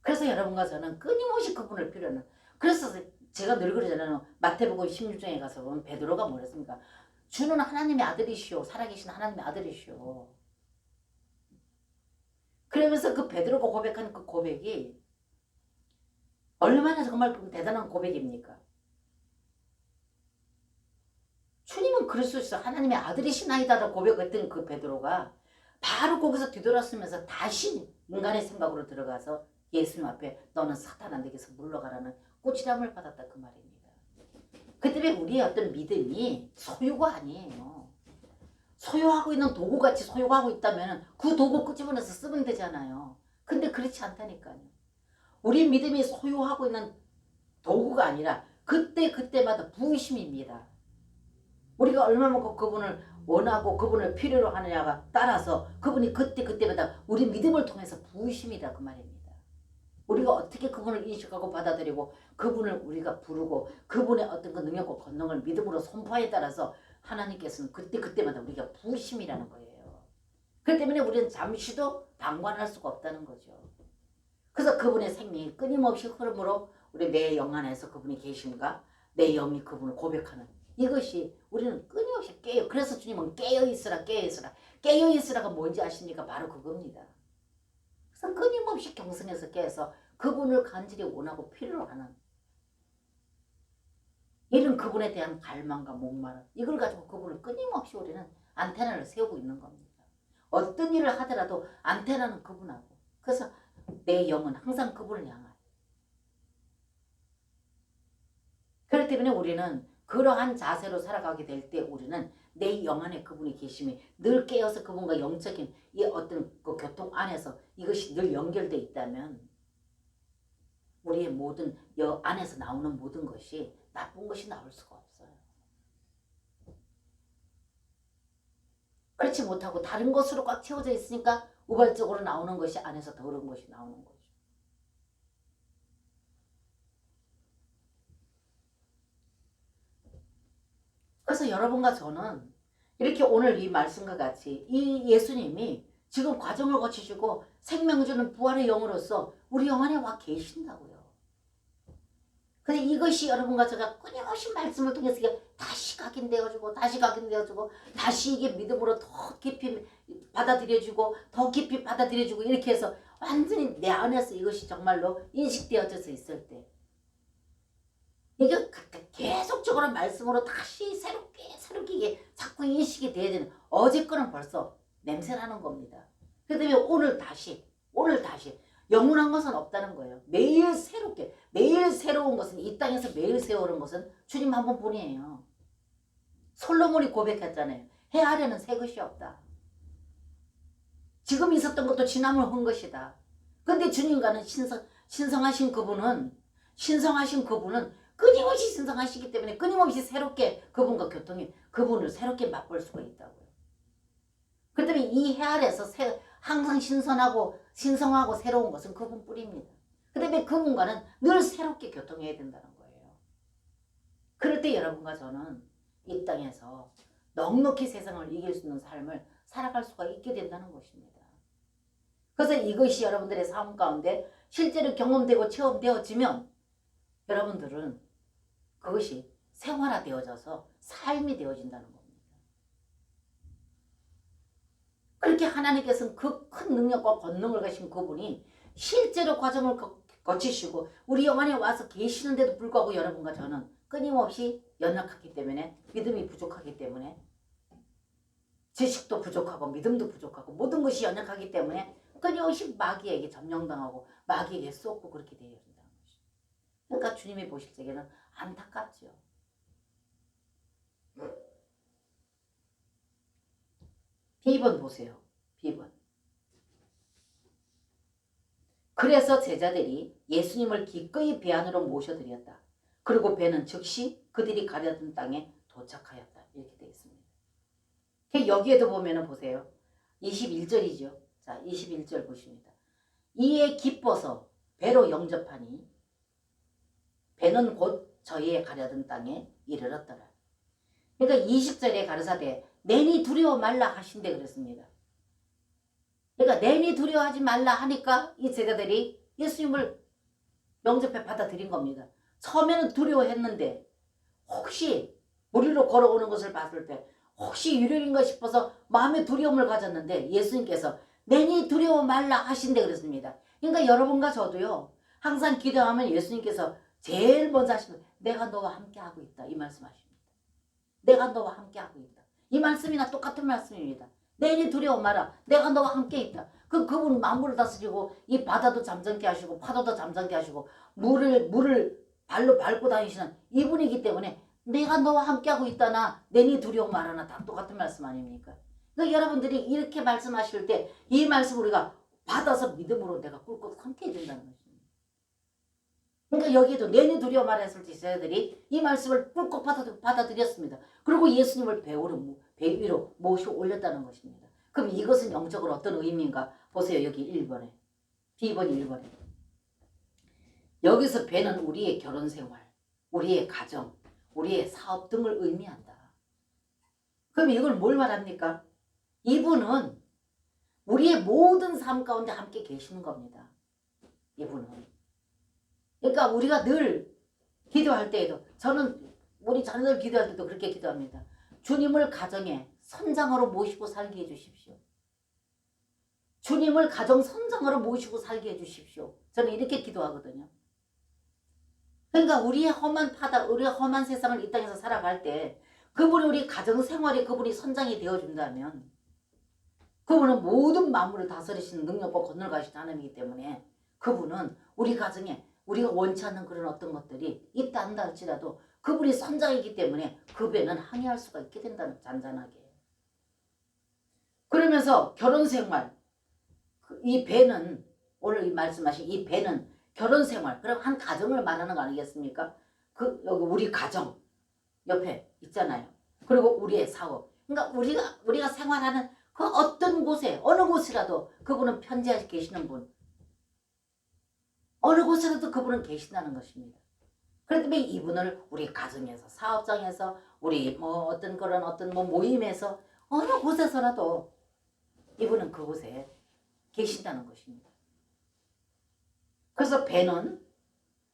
그래서 여러분과 저는 끊임없이 그분을 필요로 하는. 그래서 제가 늘 그러잖아요. 마태복음 16장에 가서 보면 베드로가 뭐랬습니까? 주는 하나님의 아들이시오. 살아계신 하나님의 아들이시오. 그러면서 그 베드로가 고백한 그 고백이 얼마나 정말 대단한 고백입니까? 주님은 그리스도시서 하나님의 아들이시나이다라고 고백했던 그 베드로가 바로 거기서 뒤돌아서면서 다시 인간의 생각으로 들어가서 예수님 앞에 너는 사탄한테게서 물러가라는 꾸지람을 받았다 그 말입니다. 그 때문에 우리의 어떤 믿음이 소유가 아니에요. 소유하고 있는 도구같이 소유하고 있다면 그 도구 끄집어내서 쓰면 되잖아요. 근데 그렇지 않다니까요. 우리 믿음이 소유하고 있는 도구가 아니라 그때마다 부으심입니다. 우리가 얼마만큼 그분을 원하고 그분을 필요로 하느냐가 따라서 그분이 그때마다 우리 믿음을 통해서 부으심이다 그 말입니다. 우리가 어떻게 그분을 인식하고 받아들이고 그분을 우리가 부르고 그분의 어떤 그 능력과 권능을 믿음으로 선포에 따라서 하나님께서는 그때마다 우리가 부으심이라는 거예요. 그렇기 때문에 우리는 잠시도 방관할 수가 없다는 거죠. 그래서 그분의 생명이 끊임없이 흐름으로 우리 내 영 안에서 그분이 계심과 내 영이 그분을 고백하는 이것이 우리는 끊임없이 깨요. 그래서 주님은 깨어있으라 깨어있으라. 깨어있으라가 뭔지 아십니까? 바로 그겁니다. 그래서 끊임없이 경성에서 깨서 그분을 간절히 원하고 필요로 하는 이런 그분에 대한 갈망과 목마름 이걸 가지고 그분을 끊임없이 우리는 안테나를 세우고 있는 겁니다. 어떤 일을 하더라도 안테나는 그분하고 그래서 내 영은 항상 그분을 향한 그렇기 때문에 우리는 그러한 자세로 살아가게 될 때 우리는 내 영 안에 그분이 계심이 늘 깨어서 그분과 영적인 이 어떤 그 교통 안에서 이것이 늘 연결되어 있다면 우리의 모든 여 안에서 나오는 모든 것이 나쁜 것이 나올 수가 없어요. 그렇지 못하고 다른 것으로 꽉 채워져 있으니까 우발적으로 나오는 것이 안에서 더러운 것이 나오는 거죠. 그래서 여러분과 저는 이렇게 오늘 이 말씀과 같이 이 예수님이 지금 과정을 거치시고 생명 주는 부활의 영으로서 우리 영 안에 와 계신다고요. 근데 이것이 여러분과 제가 끊임없이 말씀을 통해서 다시 각인되어지고 다시 각인되어지고 다시 이게 믿음으로 더 깊이 받아들여지고 더 깊이 받아들여지고 이렇게 해서 완전히 내 안에서 이것이 정말로 인식되어져서 있을 때 이게 계속적으로 말씀으로 다시 새롭게 이게 자꾸 인식이 돼야 되는 어제 거는 벌써 냄새나는 겁니다. 그렇기 때문에 오늘 다시 영원한 것은 없다는 거예요. 매일 새롭게 매일 새로운 것은 이 땅에서 매일 세우는 것은 주님 한 분뿐이에요. 솔로몬이 고백했잖아요. 해 아래는 새 것이 없다. 지금 있었던 것도 지나면 한 것이다. 근데 주님과는 신성하신 그분은 끊임없이 신성하시기 때문에 끊임없이 새롭게 그분과 그분을 새롭게 맛볼 수가 있다고요. 그 때문에 이 해 아래에서 항상 신성하고 새로운 것은 그분뿐입니다. 그 때문에 그분과는 늘 새롭게 교통해야 된다는 거예요. 그럴 때 여러분과 저는 이 땅에서 넉넉히 세상을 이길 수 있는 삶을 살아갈 수가 있게 된다는 것입니다. 그래서 이것이 여러분들의 삶 가운데 실제로 경험되고 체험되어지면 여러분들은 그것이 생활화되어져서 삶이 되어진다는 겁니다. 그렇게 하나님께서는 그 큰 능력과 권능을 가신 그분이 실제로 과정을 거치시고 우리 영안에 와서 계시는데도 불구하고 여러분과 저는 끊임없이 연약하기 때문에 믿음이 부족하기 때문에 지식도 부족하고 믿음도 부족하고 모든 것이 연약하기 때문에 끊임없이 마귀에게 점령당하고 마귀에게 쏟고 그렇게 되어야 된다는 것이죠. 그러니까 주님이 보실 적에는 안타깝죠. B번 보세요. B번. 그래서 제자들이 예수님을 기꺼이 배 안으로 모셔드렸다. 그리고 배는 즉시 그들이 가려던 땅에 도착하였다. 이렇게 되어 있습니다. 여기에도 보면은 보세요. 21절이죠. 자, 21절 보십니다. 이에 기뻐서 배로 영접하니 배는 곧 저희의 가려던 땅에 이르렀더라. 그러니까 20절에 가르사대 내니 두려워 말라 하신대 그랬습니다. 그러니까 내니 두려워하지 말라 하니까 이 제자들이 예수님을 영접해 받아들인 겁니다. 처음에는 두려워했는데 혹시 무리로 걸어오는 것을 봤을 때 혹시 유령인가 싶어서 마음에 두려움을 가졌는데 예수님께서 내니 두려워 말라 하신대 그랬습니다. 그러니까 여러분과 저도요. 항상 기도하면 예수님께서 제일 먼저 하시는 내가 너와 함께하고 있다. 이 말씀하십니다. 내가 너와 함께하고 있다. 이 말씀이나 똑같은 말씀입니다. 내니 두려워 마라. 내가 너와 함께 있다. 그분 만물을 다스리고 이 바다도 잠잠케 하시고 파도도 잠잠케 하시고 물을 발로 밟고 다니시는 이분이기 때문에 내가 너와 함께하고 있다나 내니 두려워 말하나 다 똑같은 말씀 아닙니까? 그러니까 여러분들이 이렇게 말씀하실 때 이 말씀 우리가 받아서 믿음으로 내가 꿀꺽 삼켜야 된다는 것입니다. 그러니까 여기에도 내니 두려워 말했을 때 제자들이 이 말씀을 꿀꺽 받아들였습니다. 그리고 예수님을 배 위로 모셔 올렸다는 것입니다. 그럼 이것은 영적으로 어떤 의미인가? 보세요. 여기 1번에. B번 1번에. 여기서 배는 우리의 결혼생활, 우리의 가정, 우리의 사업 등을 의미한다. 그럼 이걸 뭘 말합니까? 이분은 우리의 모든 삶 가운데 함께 계시는 겁니다. 이분은. 그러니까 우리가 늘 기도할 때에도 저는 우리 자녀들 기도할 때도 그렇게 기도합니다. 주님을 가정의 선장으로 모시고 살게 해주십시오. 주님을 가정 선장으로 모시고 살게 해주십시오. 저는 이렇게 기도하거든요. 그러니까 우리의 험한 세상을 이 땅에서 살아갈 때 그분이 우리 가정 생활에 그분이 선장이 되어준다면 그분은 모든 만물을 다스리시는 능력과 권능을 가지신 하나님이기 때문에 그분은 우리 가정에 우리가 원치 않는 그런 어떤 것들이 있다 한다 할지라도 그분이 선장이기 때문에 그 배는 항해할 수가 있게 된다는 잔잔하게. 그러면서 결혼생활 이 배는 오늘 말씀하신 이 배는 결혼생활 그럼 한 가정을 말하는 거 아니겠습니까? 여기 우리 가정 옆에 있잖아요. 그리고 우리의 사업. 그러니까 우리가 생활하는 그 어떤 곳에 어느 곳이라도 그분은 편지하시 계시는 분. 어느 곳에라도 그분은 계신다는 것입니다. 그렇기 때문에 이분을 우리 가정에서 사업장에서 우리 어떤 모임에서 어느 곳에서라도 이분은 그곳에 계신다는 것입니다. 그래서 배는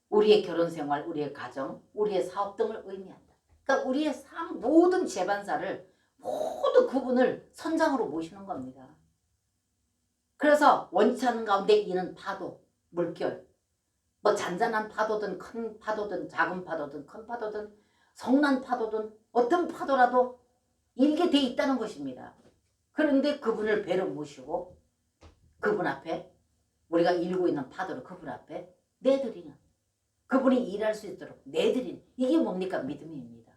우리의 결혼생활, 우리의 가정, 우리의 사업 등을 의미한다. 그러니까 우리의 삶 모든 재반사를 모두 그분을 선장으로 모시는 겁니다. 그래서 원치 않는 가운데 이는 파도, 물결, 잔잔한 파도든 큰 파도든 작은 파도든 큰 파도든 성난 파도든 어떤 파도라도 일게 돼 있다는 것입니다. 그런데 그분을 배로 모시고 그분 앞에 우리가 일고 있는 파도를 그분 앞에 내드리는 그분이 일할 수 있도록 내드리는 이게 뭡니까? 믿음입니다.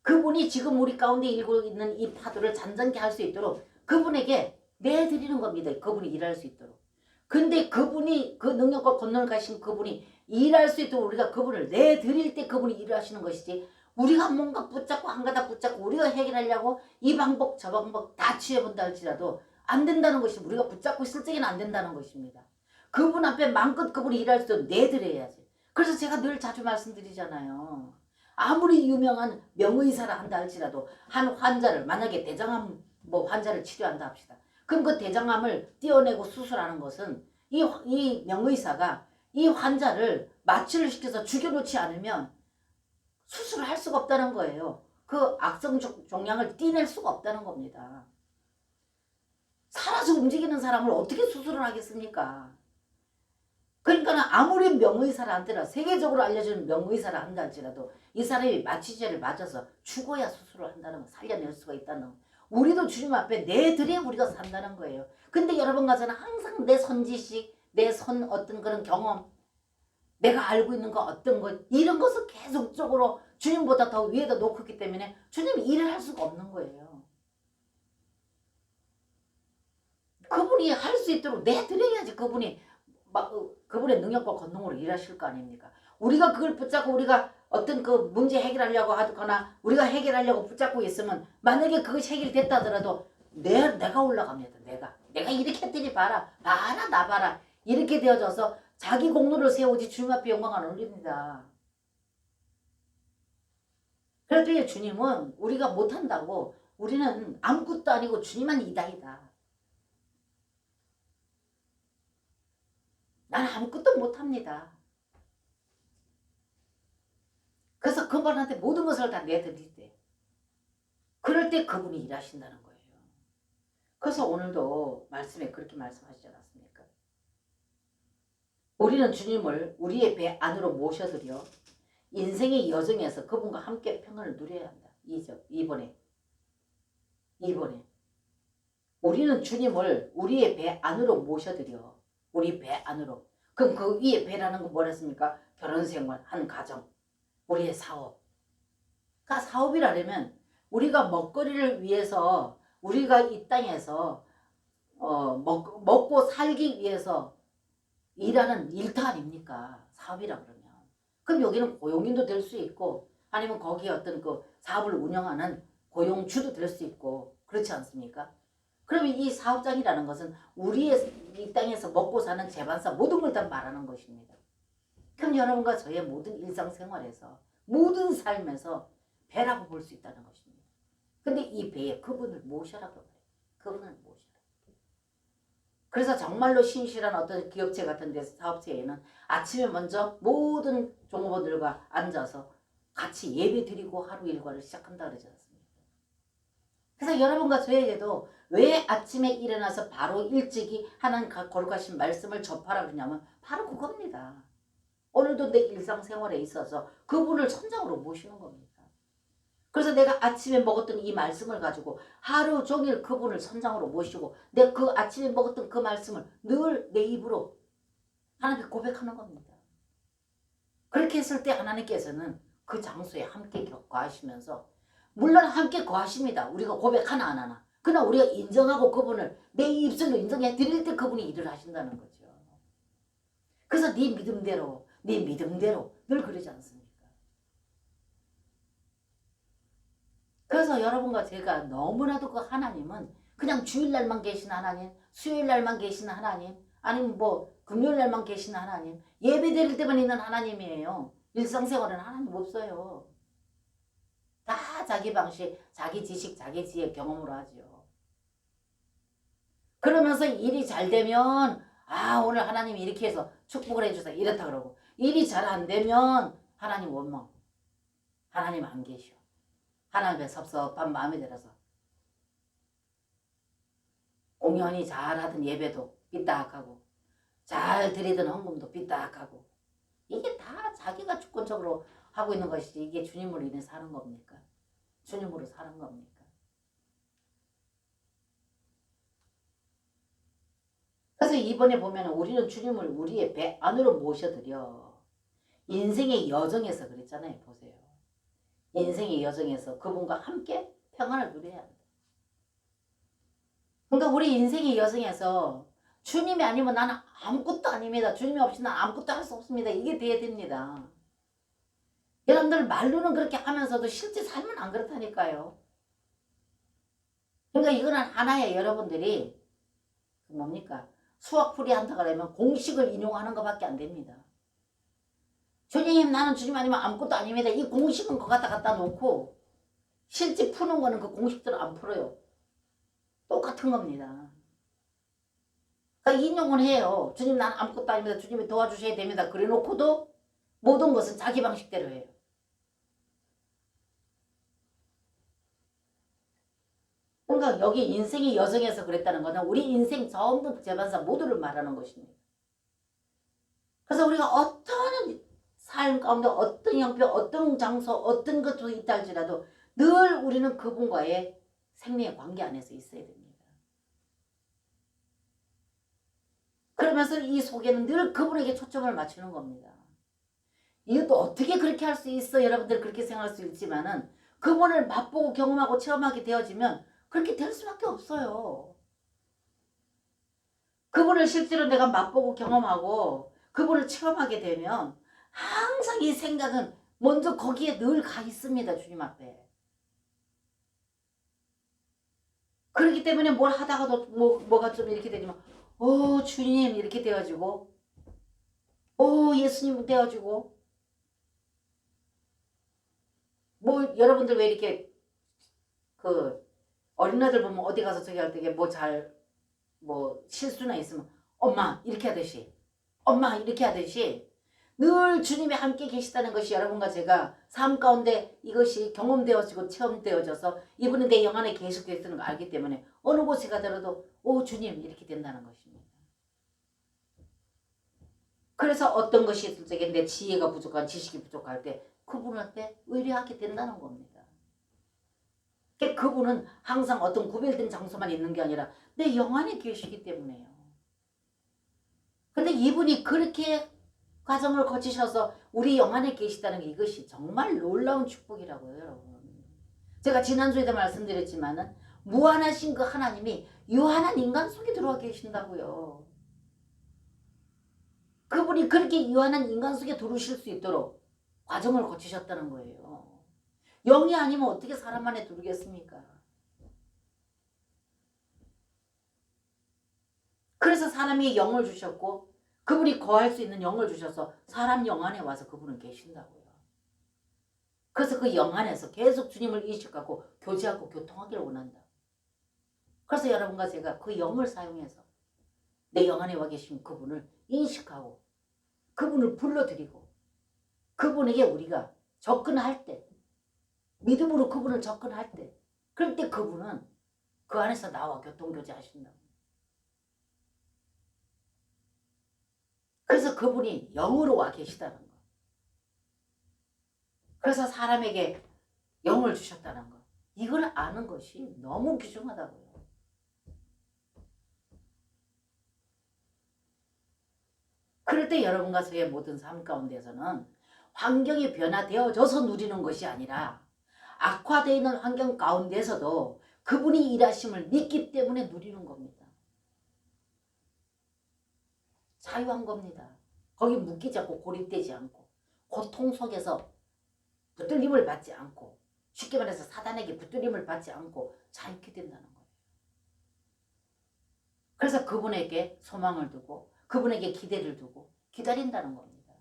그분이 지금 우리 가운데 일고 있는 이 파도를 잔잔케 할 수 있도록 그분에게 내드리는 겁니다. 그분이 일할 수 있도록. 근데 그분이 그 능력과 권능을 가신 그분이 일할 수 있도록 우리가 그분을 내드릴 때 그분이 일을 하시는 것이지, 우리가 뭔가 붙잡고 한 가닥 붙잡고 우리가 해결하려고 이 방법 저 방법 다 취해본다 할지라도 안 된다는 것이, 우리가 붙잡고 있을 적에는 안 된다는 것입니다. 그분 앞에 마음껏 그분이 일할 수 있도록 내드려야지. 그래서 제가 늘 자주 말씀드리잖아요. 아무리 유명한 명의사라 한다 할지라도 한 환자를, 만약에 대장암 환자를 치료한다 합시다. 그럼 그 대장암을 떼어내고 수술하는 것은 이 명의사가 이 환자를 마취를 시켜서 죽여놓지 않으면 수술을 할 수가 없다는 거예요. 그 악성 종양을 떼낼 수가 없다는 겁니다. 살아서 움직이는 사람을 어떻게 수술을 하겠습니까? 그러니까 아무리 명의사라 한테라, 세계적으로 알려진 명의사라 한다 할지라도 이 사람이 마취제를 맞아서 죽어야 수술을 한다는 거, 살려낼 수가 있다는 거. 우리도 주님 앞에 내드려야 우리가 산다는 거예요. 근데 여러분 가서는 항상 내 선지식, 내 어떤 그런 경험, 내가 알고 있는 거 어떤 것, 이런 것을 계속적으로 주님보다 더 위에다 놓고 있기 때문에 주님이 일을 할 수가 없는 거예요. 그분이 할 수 있도록 내드려야지 그분의 능력과 권능으로 일하실 거 아닙니까? 우리가 그걸 붙잡고 우리가 어떤 그 문제 해결하려고 하거나 우리가 해결하려고 붙잡고 있으면, 만약에 그것이 해결됐다 하더라도 내가 올라갑니다. 내가 이렇게 했더니 봐라 나 봐라 이렇게 되어져서 자기 공로를 세우지 주님 앞에 영광 안 올립니다. 그래도 주님은 우리가 못한다고, 우리는 아무것도 아니고 주님만 이다이다. 나는 아무것도 못합니다. 그래서 그분한테 모든 것을 다 내드릴 때, 그럴 때 그분이 일하신다는 거예요. 그래서 오늘도 말씀에 그렇게 말씀하시지 않았습니까? 우리는 주님을 우리의 배 안으로 모셔들여 인생의 여정에서 그분과 함께 평안을 누려야 한다. 이번에 우리는 주님을 우리의 배 안으로 모셔들여, 우리 배 안으로. 그럼 그 위에 배라는 건 뭐랬습니까? 결혼생활, 한 가정, 우리의 사업. 그러니까 사업이라면 우리가 먹거리를 위해서, 우리가 이 땅에서 먹고 살기 위해서 일하는 일터 아닙니까? 사업이라 그러면. 그럼 여기는 고용인도 될 수 있고, 아니면 거기에 어떤 그 사업을 운영하는 고용주도 될 수 있고, 그렇지 않습니까? 그러면 이 사업장이라는 것은 우리의 이 땅에서 먹고 사는 재반사 모든 걸 다 말하는 것입니다. 그럼 여러분과 저의 모든 일상생활에서, 모든 삶에서 배라고 볼 수 있다는 것입니다. 근데 이 배에 그분을 모셔라고 그래요. 그분을 모셔라. 그래서 정말로 신실한 어떤 기업체 같은 데서, 사업체에는 아침에 먼저 모든 종업원들과 앉아서 같이 예배 드리고 하루 일과를 시작한다 그러지 않습니까? 그래서 여러분과 저에게도 왜 아침에 일어나서 바로 일찍이 하나님 거룩하신 말씀을 접하라 그러냐면 바로 그겁니다. 오늘도 내 일상생활에 있어서 그분을 천장으로 모시는 겁니다. 그래서 내가 아침에 먹었던 이 말씀을 가지고 하루 종일 그분을 천장으로 모시고, 내가 그 아침에 먹었던 그 말씀을 늘 내 입으로 하나님께 고백하는 겁니다. 그렇게 했을 때 하나님께서는 그 장소에 함께 거하시면서, 물론 함께 거하십니다. 우리가 고백하나 안 하나. 그러나 우리가 인정하고 그분을 내 입술로 인정해 드릴 때 그분이 일을 하신다는 거죠. 그래서 네 믿음대로 늘 그러지 않습니까? 그래서 여러분과 제가 너무나도 그 하나님은 그냥 주일날만 계신 하나님, 수요일날만 계신 하나님, 아니면 금요일날만 계신 하나님, 예배 드릴 때만 있는 하나님이에요. 일상생활에는 하나님 없어요. 다 자기 방식, 자기 지식, 자기 지혜 경험으로 하죠. 그러면서 일이 잘 되면 오늘 하나님이 이렇게 해서 축복을 해주세요 이렇다 그러고, 일이 잘 안 되면 하나님 원망, 하나님 안 계셔. 하나님의 섭섭한 마음이 들어서 공연히 잘하던 예배도 삐딱하고, 잘 드리던 헌금도 삐딱하고, 이게 다 자기가 주권적으로 하고 있는 것이지, 이게 주님으로 인해서 하는 겁니까? 주님으로 사는 겁니까? 그래서 이번에 보면 우리는 주님을 우리의 배 안으로 모셔드려 인생의 여정에서, 그랬잖아요. 보세요. 인생의 여정에서 그분과 함께 평안을 누려야 합니다. 그러니까 우리 인생의 여정에서 주님이 아니면 나는 아무것도 아닙니다. 주님이 없이 나는 아무것도 할 수 없습니다. 이게 돼야 됩니다. 여러분들 말로는 그렇게 하면서도 실제 삶은 안 그렇다니까요. 그러니까 이거는 하나의 여러분들이 뭡니까? 수학풀이 한다 그러면 공식을 인용하는 것밖에 안 됩니다. 주님 나는 주님 아니면 아무것도 아닙니다. 이 공식은 거 갖다 놓고 실제 푸는 거는 그 공식대로 안 풀어요. 똑같은 겁니다. 그러니까 인용은 해요. 주님 나는 아무것도 아닙니다. 주님이 도와주셔야 됩니다. 그래 놓고도 모든 것은 자기 방식대로 해요. 그러니까 여기 인생의 여정에서 그랬다는 것은 우리 인생 전부 재반사 모두를 말하는 것입니다. 그래서 우리가 어떤 삶 가운데 어떤 형편, 어떤 장소, 어떤 것도 있다 할지라도 늘 우리는 그분과의 생명의 관계 안에서 있어야 됩니다. 그러면서 이 속에는 늘 그분에게 초점을 맞추는 겁니다. 이것도 어떻게 그렇게 할 수 있어? 여러분들 그렇게 생각할 수 있지만은 그분을 맛보고 경험하고 체험하게 되어지면 그렇게 될 수밖에 없어요. 그분을 실제로 내가 맛보고 경험하고 그분을 체험하게 되면 항상 이 생각은 먼저 거기에 늘 가 있습니다. 주님 앞에. 그렇기 때문에 뭘 하다가도 뭐가 좀 이렇게 되지만 주님 이렇게 되어지고 예수님 되어지고 뭐 여러분들 왜 이렇게 그 어린아이들 보면 어디 가서 저기 할 때 뭐 실수나 있으면 엄마 이렇게 하듯이 엄마 이렇게 하듯이 늘 주님이 함께 계시다는 것이 여러분과 제가 삶 가운데 이것이 경험되어지고 체험되어져서 이분은 내 영 안에 계속 있다는 걸 알기 때문에 어느 곳에 가더라도 주님 이렇게 된다는 것입니다. 그래서 어떤 것이 있을 적에 내 지혜가 부족한 지식이 부족할 때 그분한테 의뢰하게 된다는 겁니다. 그분은 항상 어떤 구별된 장소만 있는 게 아니라 내 영 안에 계시기 때문에요. 근데 이분이 그렇게 과정을 거치셔서 우리 영 안에 계시다는 게 이것이 정말 놀라운 축복이라고요, 여러분. 제가 지난주에도 말씀드렸지만은 무한하신 그 하나님이 유한한 인간 속에 들어와 계신다고요. 그분이 그렇게 유한한 인간 속에 들어오실 수 있도록 과정을 거치셨다는 거예요. 영이 아니면 어떻게 사람 안에 들어오겠습니까? 그래서 사람이 영을 주셨고 그분이 거할 수 있는 영을 주셔서 사람 영 안에 와서 그분은 계신다고요. 그래서 그 영 안에서 계속 주님을 인식하고 교제하고 교통하기를 원한다. 그래서 여러분과 제가 그 영을 사용해서 내 영 안에 와 계신 그분을 인식하고 그분을 불러들이고 그분에게 우리가 접근할 때 믿음으로 그분을 접근할 때 그럴 때 그분은 그 안에서 나와 교통교제 하신다고. 그래서 그분이 영으로 와 계시다는 거. 그래서 사람에게 영을 주셨다는 거. 이걸 아는 것이 너무 귀중하다고요. 그럴 때 여러분과 저의 모든 삶 가운데서는 환경이 변화되어져서 누리는 것이 아니라 악화되어 있는 환경 가운데서도 그분이 일하심을 믿기 때문에 누리는 겁니다. 자유한 겁니다. 거기 묶이지 않고 고립되지 않고 고통 속에서 붙들림을 받지 않고 쉽게 말해서 사단에게 붙들림을 받지 않고 자유케 된다는 거예요. 그래서 그분에게 소망을 두고 그분에게 기대를 두고 기다린다는 겁니다.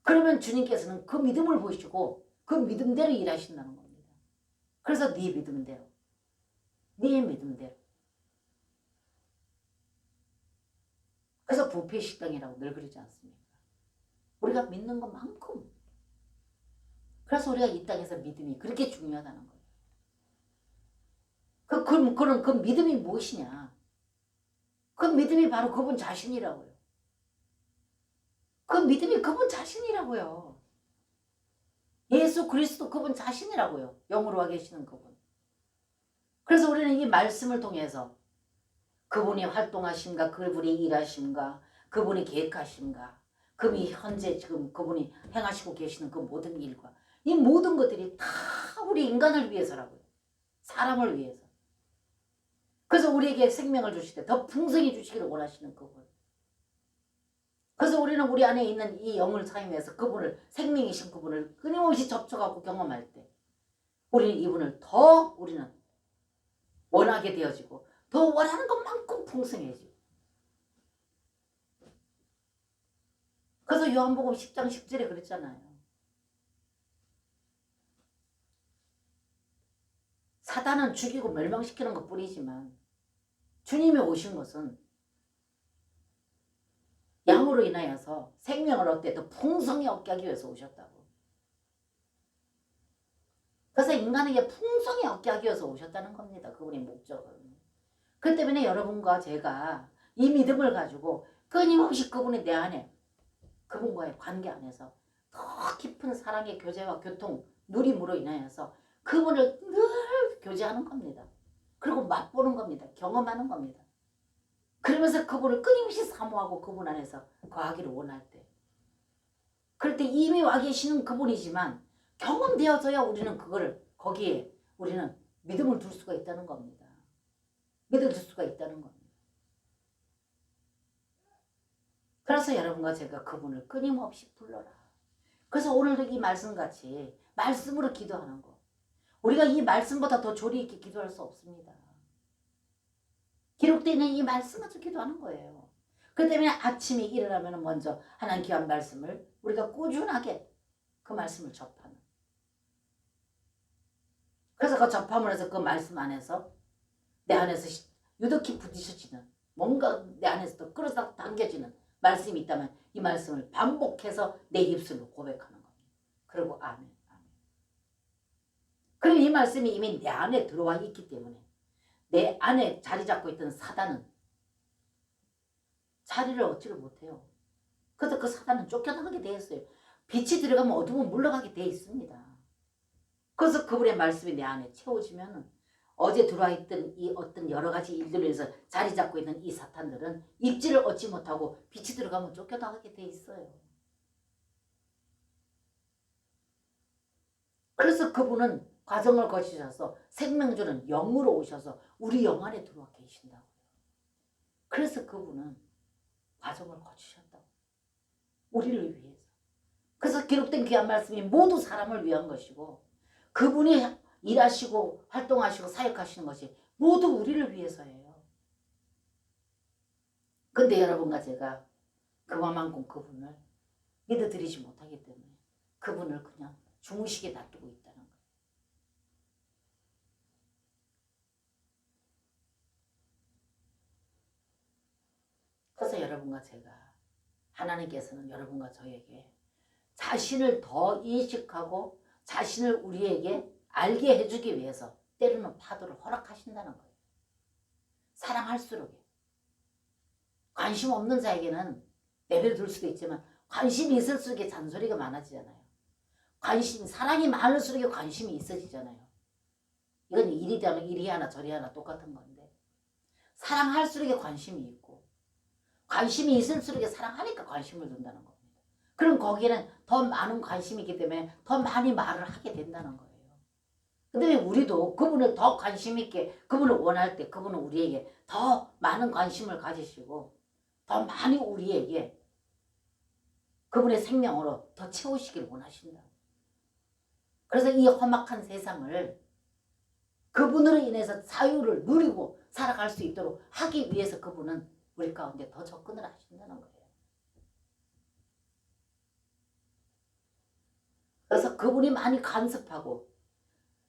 그러면 주님께서는 그 믿음을 보시고 그 믿음대로 일하신다는 겁니다. 그래서 네 믿음대로 네 믿음대로 그래서 부패식당이라고 늘 그러지 않습니까? 우리가 믿는 것만큼 그래서 우리가 이 땅에서 믿음이 그렇게 중요하다는 거예요. 그 믿음이 무엇이냐? 그 믿음이 바로 그분 자신이라고요. 그 믿음이 그분 자신이라고요. 예수 그리스도 그분 자신이라고요. 영으로 와 계시는 그분. 그래서 우리는 이 말씀을 통해서 그분이 활동하심과 그분이 일하심과 그분이 계획하심과 그분이 현재 지금 그분이 행하시고 계시는 그 모든 일과 이 모든 것들이 다 우리 인간을 위해서라고요. 사람을 위해서. 그래서 우리에게 생명을 주실 때 더 풍성히 주시기를 원하시는 그분. 그래서 우리는 우리 안에 있는 이 영을 사용해서 그분을, 생명이신 그분을 끊임없이 접촉하고 경험할 때 우리는 이분을 더 우리는 원하게 되어지고 더 원하는 것만큼 풍성해지고. 그래서 요한복음 10장 10절에 그랬잖아요. 사단은 죽이고 멸망시키는 것 뿐이지만 주님이 오신 것은 양으로 인하여서 생명을 얻되 더 풍성히 얻게 하기 위해서 오셨다고. 그래서 인간에게 풍성히 얻게 하기 위해서 오셨다는 겁니다. 그분의 목적은. 그 때문에 여러분과 제가 이 믿음을 가지고 끊임없이 그분이 내 안에, 그분과의 관계 안에서 더 깊은 사랑의 교제와 교통, 누림으로 인하여서 그분을 늘 교제하는 겁니다. 그리고 맛보는 겁니다. 경험하는 겁니다. 그러면서 그분을 끊임없이 사모하고 그분 안에서 거하기를 원할 때, 그럴 때 이미 와 계시는 그분이지만 경험되어져야 우리는 그거를, 거기에 우리는 믿음을 둘 수가 있다는 겁니다. 믿을 수가 있다는 겁니다. 그래서 여러분과 제가 그분을 끊임없이 불러라. 그래서 오늘도 이 말씀같이 말씀으로 기도하는 거, 우리가 이 말씀보다 더 조리 있게 기도할 수 없습니다. 기록되어 있는 이 말씀 가지고 기도하는 거예요. 그 때문에 아침에 일어나면 먼저 하나님 귀한 말씀을 우리가 꾸준하게 그 말씀을 접하는. 그래서 그 접함을 해서 그 말씀 안에서 내 안에서 유독히 부딪혀지는, 뭔가 내 안에서 또 끌어당겨지는 말씀이 있다면 이 말씀을 반복해서 내 입술로 고백하는 겁니다. 그리고 아멘, 아멘. 그리고 이 말씀이 이미 내 안에 들어와 있기 때문에 내 안에 자리 잡고 있던 사단은 자리를 얻지를 못해요. 그래서 그 사단은 쫓겨나가게 돼 있어요. 빛이 들어가면 어둠은 물러가게 돼 있습니다. 그래서 그분의 말씀이 내 안에 채워지면 어제 들어와 있던 이 어떤 여러 가지 일들로 해서 자리 잡고 있는 이 사탄들은 입지를 얻지 못하고 빛이 들어가면 쫓겨나가게 돼 있어요. 그래서 그분은 과정을 거치셔서 생명주는 영으로 오셔서 우리 영 안에 들어와 계신다고요. 그래서 그분은 과정을 거치셨다고. 우리를 위해서. 그래서 기록된 귀한 말씀이 모두 사람을 위한 것이고, 그분이 일하시고 활동하시고 사역하시는 것이 모두 우리를 위해서예요. 근데 여러분과 제가 그만큼 그분을 믿어드리지 못하기 때문에 그분을 그냥 주무시게 놔두고 있다는 거예요. 그래서 여러분과 제가, 하나님께서는 여러분과 저에게 자신을 더 인식하고 자신을 우리에게 알게 해주기 위해서 때로는 파도를 허락하신다는 거예요. 사랑할수록. 관심 없는 자에게는 내버려둘 수도 있지만 관심이 있을수록 잔소리가 많아지잖아요. 사랑이 많을수록 관심이 있어지잖아요. 이건 일이 되면 이리 하나 저리 하나 똑같은 건데, 사랑할수록 관심이 있고 관심이 있을수록 사랑하니까 관심을 둔다는 겁니다. 그럼 거기에는 더 많은 관심이 있기 때문에 더 많이 말을 하게 된다는 거예요. 그다음에 우리도 그분을 더 관심 있게, 그분을 원할 때 그분은 우리에게 더 많은 관심을 가지시고 더 많이 우리에게 그분의 생명으로 더 채우시길 원하신다. 그래서 이 험악한 세상을 그분으로 인해서 자유를 누리고 살아갈 수 있도록 하기 위해서 그분은 우리 가운데 더 접근을 하신다는 거예요. 그래서 그분이 많이 간섭하고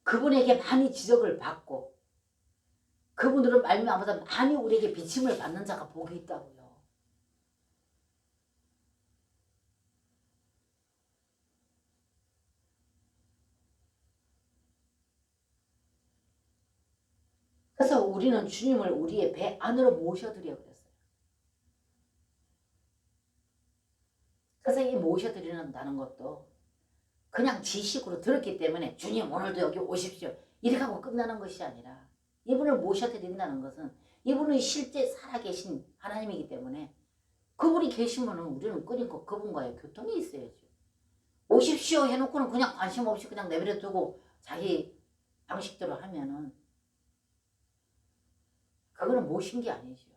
그분에게 많이 지적을 받고 그분으로 말미암아서 많이 우리에게 비침을 받는 자가 복이 있다고요. 그래서 우리는 주님을 우리의 배 안으로 모셔드려 그랬어요. 그래서 이 모셔드린다는 것도 그냥 지식으로 들었기 때문에 주님 오늘도 여기 오십시오 이렇게 하고 끝나는 것이 아니라, 이분을 모셔드린다는 것은 이분은 실제 살아계신 하나님이기 때문에 그분이 계시면 우리는 끊임없고 그분과의 교통이 있어야죠. 오십시오 해놓고는 그냥 관심 없이 그냥 내버려 두고 자기 방식대로 하면은 그거는 모신 게 아니죠.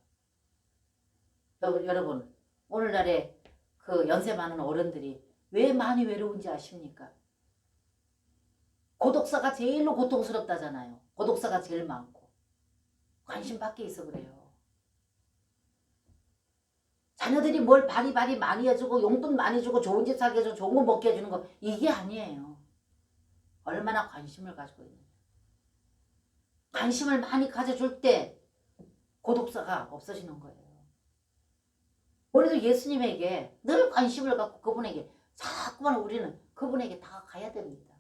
여러분 오늘날에 그 연세 많은 어른들이 왜 많이 외로운지 아십니까? 고독사가 제일로 고통스럽다잖아요. 고독사가 제일 많고 관심 밖에 있어 그래요. 자녀들이 뭘 바리바리 많이 해주고 용돈 많이 주고 좋은 집 살게 해주고 좋은 거 먹게 해주는 거 이게 아니에요. 얼마나 관심을 가지고 있느냐. 관심을 많이 가져줄 때 고독사가 없어지는 거예요. 우리도 예수님에게 늘 관심을 갖고 그분에게 자꾸만 우리는 그분에게 다가가야 됩니다.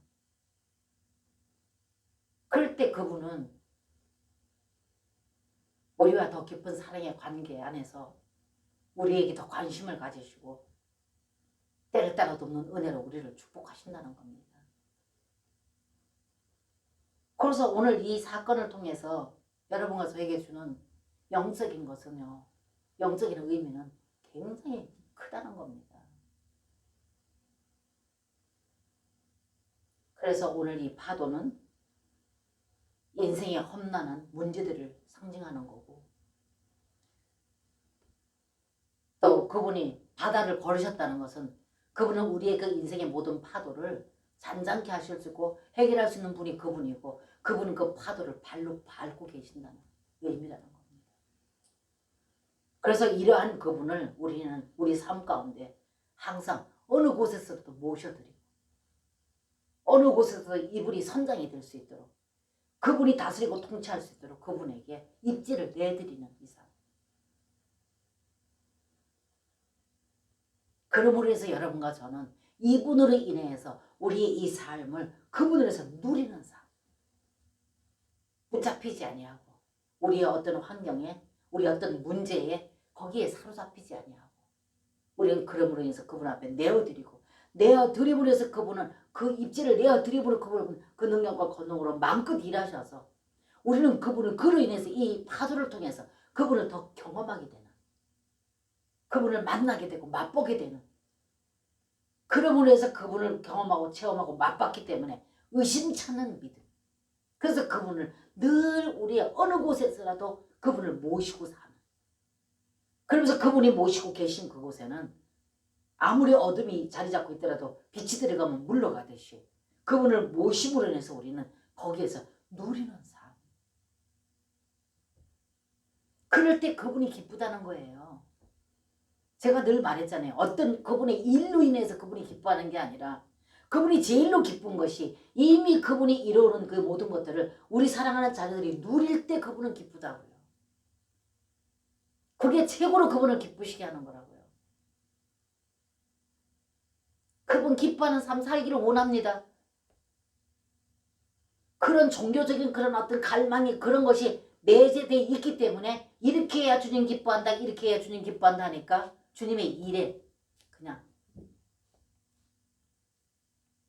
그럴 때 그분은 우리와 더 깊은 사랑의 관계 안에서 우리에게 더 관심을 가지시고 때를 따라 돕는 은혜로 우리를 축복하신다는 겁니다. 그래서 오늘 이 사건을 통해서 여러분과 저에게 주는 영적인 것은요. 영적인 의미는 굉장히 크다는 겁니다. 그래서 오늘 이 파도는 인생의 험난한 문제들을 상징하는 거고 또 그분이 바다를 걸으셨다는 것은 그분은 우리의 그 인생의 모든 파도를 잔잔케 하실 수 있고 해결할 수 있는 분이 그분이고 그분은 그 파도를 발로 밟고 계신다는 의미라는 겁니다. 그래서 이러한 그분을 우리는 우리 삶 가운데 항상 어느 곳에서도 모셔드리고 어느 곳에서도 이분이 선장이 될 수 있도록 그분이 다스리고 통치할 수 있도록 그분에게 입지를 내드리는 이상 그러므로 해서 여러분과 저는 이분으로 인해서 우리의 이 삶을 그분으로 해서 누리는 삶 붙잡히지 아니하고 우리의 어떤 환경에 우리 어떤 문제에 거기에 사로잡히지 아니하고 우리는 그러므로 인해서 그분 앞에 내어드리고 내어드림으로 해서 그분은 그 입지를 내어드림으로 그분은 그 능력과 권능으로 마음껏 일하셔서 우리는 그분을 그로 인해서 이 파도를 통해서 그분을 더 경험하게 되는 그분을 만나게 되고 맛보게 되는 그러므로 해서 그분을 경험하고 체험하고 맛봤기 때문에 의심찮는 믿음 그래서 그분을 늘 우리의 어느 곳에서라도 그분을 모시고 사는 그러면서 그분이 모시고 계신 그곳에는 아무리 어둠이 자리 잡고 있더라도 빛이 들어가면 물러가듯이 그분을 모심으로 인해서 우리는 거기에서 누리는 삶 그럴 때 그분이 기쁘다는 거예요. 제가 늘 말했잖아요. 어떤 그분의 일로 인해서 그분이 기뻐하는 게 아니라 그분이 제일로 기쁜 것이 이미 그분이 이루는 그 모든 것들을 우리 사랑하는 자녀들이 누릴 때 그분은 기쁘다고요. 그게 최고로 그분을 기쁘시게 하는 거라고요. 그분 기뻐하는 삶 살기를 원합니다. 그런 종교적인 그런 어떤 갈망이 그런 것이 내재되어 있기 때문에 이렇게 해야 주님 기뻐한다 이렇게 해야 주님 기뻐한다 하니까 주님의 일에 그냥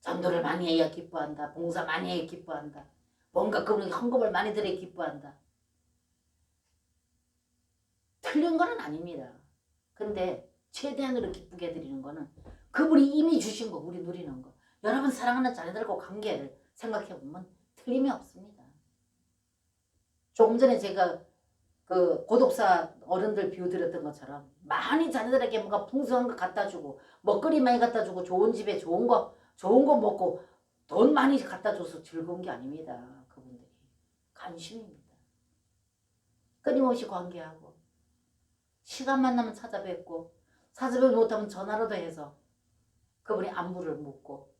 전도를 많이 해야 기뻐한다. 봉사 많이 해야 기뻐한다. 뭔가 그분이 헌금을 많이 드려야 기뻐한다. 틀린 건 아닙니다. 근데 최대한으로 기쁘게 해드리는 거는 그분이 이미 주신 거 우리 누리는 거 여러분 사랑하는 자녀들과 관계를 생각해보면 틀림이 없습니다. 조금 전에 제가 그 고독사 어른들 비유 드렸던 것처럼 많이 자녀들에게 뭔가 풍성한 거 갖다 주고 먹거리 많이 갖다 주고 좋은 집에 좋은 거 먹고 돈 많이 갖다 줘서 즐거운 게 아닙니다. 그분들이 관심입니다. 끊임없이 관계하고 시간만 나면 찾아뵙고 찾아뵙지 못하면 전화라도 해서 그분의 안부를 묻고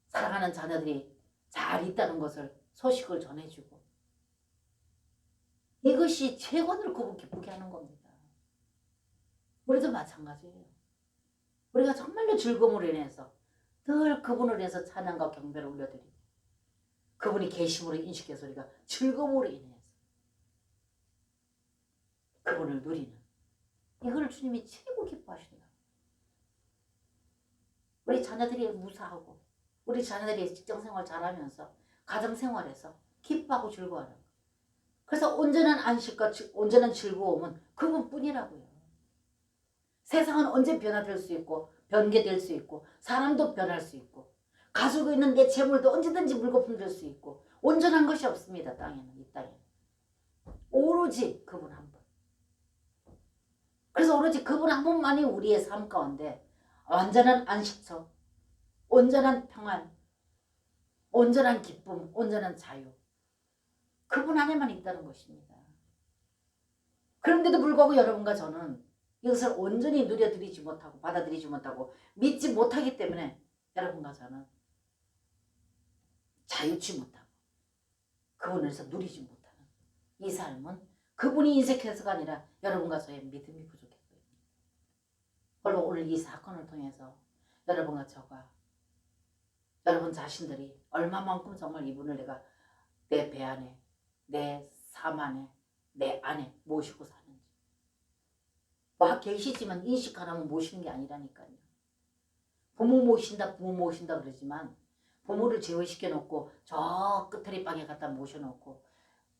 사랑하는 자녀들이 잘 있다는 것을 소식을 전해주고 이것이 최고로 그분 기쁘게 하는 겁니다. 우리도 마찬가지예요. 우리가 정말로 즐거움으로 인해서 늘 그분을 위해서 찬양과 경배를 올려드리고 그분이 계심으로 인식해서 우리가 즐거움으로 인해서 그분을 누리는 이걸 주님이 최고 기뻐하신다. 우리 자녀들이 무사하고 우리 자녀들이 직장생활 잘하면서 가정생활에서 기뻐하고 즐거워하는 거. 그래서 온전한 안식과 온전한 즐거움은 그분뿐이라고요. 세상은 언제 변화될 수 있고 변개될 수 있고 사람도 변할 수 있고 가지고 있는 내 재물도 언제든지 물거품 될 수 있고 온전한 것이 없습니다. 땅에는. 이 땅에는. 오로지 그분 한 분. 그래서 오로지 그분 한 분만이 우리의 삶 가운데 완전한 안식처, 온전한 평안, 온전한 기쁨, 온전한 자유. 그분 안에만 있다는 것입니다. 그런데도 불구하고 여러분과 저는 이것을 온전히 누려드리지 못하고 받아들이지 못하고 믿지 못하기 때문에 여러분과 저는 자유치 못하고 그분에서 누리지 못하는 이 삶은 그분이 인색해서가 아니라 여러분과 저의 믿음이 부족했고요. 물론 오늘 이 사건을 통해서 여러분과 저가 여러분 자신들이 얼마만큼 정말 이분을 내가 내 배 안에 내 삶 안에 내 안에 모시고 사는지 와 계시지만 인식 하나면 모시는 게 아니라니까요. 부모 모신다 그러지만 부모를 제외시켜 놓고 저 끝트리 방에 갖다 모셔놓고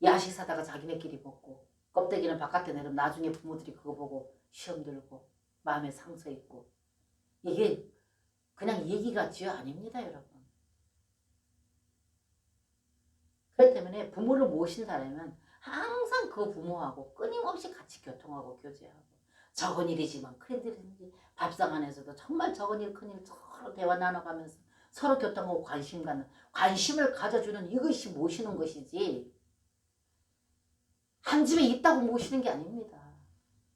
야식 사다가 자기네끼리 먹고 껍데기는 바깥에 내면 나중에 부모들이 그거 보고 시험 들고 마음에 상처 있고 이게 그냥 얘기 같지요? 아닙니다 여러분. 그렇기 때문에 부모를 모신 사람은 항상 그 부모하고 끊임없이 같이 교통하고 교제하고 적은 일이지만 큰 일이든지 밥상 안에서도 정말 적은 일 큰 일 서로 대화 나눠가면서 서로 교통하고 관심 갖는 관심을 가져주는 이것이 모시는 것이지 한 집에 있다고 모시는 게 아닙니다.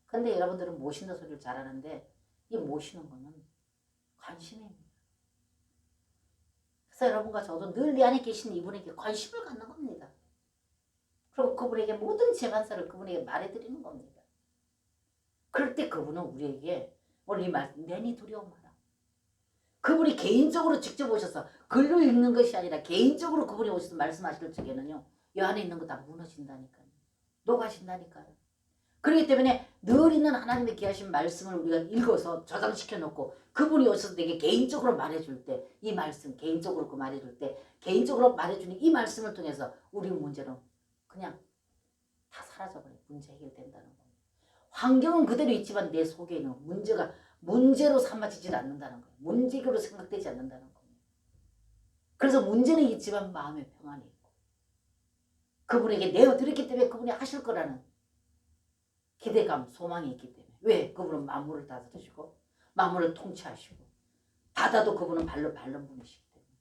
근데 여러분들은 모신다 소리를 잘하는데 이 모시는 거는 관심입니다. 그래서 여러분과 저도 늘 내 안에 계신 이분에게 관심을 갖는 겁니다. 그리고 그분에게 모든 재반사를 그분에게 말해드리는 겁니다. 그럴 때 그분은 우리에게 오늘 이 말씀 내니 두려움하라. 그분이 개인적으로 직접 오셔서 글로 읽는 것이 아니라 개인적으로 그분이 오셔서 말씀하실 적에는요. 이 안에 있는 거 다 무너진다니까요. 녹아진다니까요. 그렇기 때문에 늘 있는 하나님의 귀하신 말씀을 우리가 읽어서 저장시켜 놓고 그분이 오셔서 내게 개인적으로 말해줄 때 이 말씀 개인적으로 그 말해줄 때 개인적으로 말해주는 이 말씀을 통해서 우리 문제는 그냥 다 사라져버려요. 문제 해결된다는 겁니다. 환경은 그대로 있지만 내 속에 있는 문제가 문제로 삼아지지 않는다는 거예요. 문제로 생각되지 않는다는 겁니다. 그래서 문제는 있지만 마음의 평안이 있고 그분에게 내어드렸기 때문에 그분이 하실 거라는 기대감, 소망이 있기 때문에. 왜? 그분은 만물을 다스리시고 만물을 통치하시고 바다도 그분은 발로 밟는 분이시기 때문에.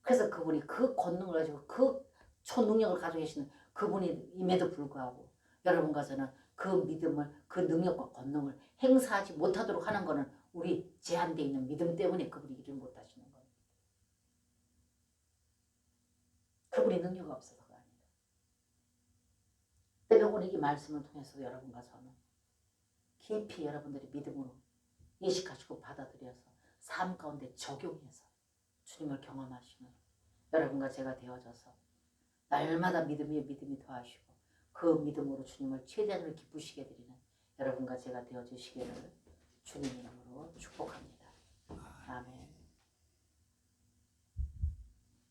그래서 그분이 그 권능을 가지고 그 초능력을 가지고 계시는 그분임에도 불구하고 여러분과 저는 그 믿음을 그 능력과 권능을 행사하지 못하도록 하는 것은 우리 제한되어 있는 믿음 때문에 그분이 일을 못하시는 겁니다. 그분이 능력이 없어서가 아니라. 때문에 오늘 이 말씀을 통해서 여러분과 저는 깊이 여러분들이 믿음으로 인식하시고 받아들여서 삶 가운데 적용해서 주님을 경험하시는 여러분과 제가 되어져서 날마다 믿음이 더하시고 그 믿음으로 주님을 최대한으로 기쁘시게 드리는 여러분과 제가 되어주시기를 주님 이름으로 축복합니다. 아멘.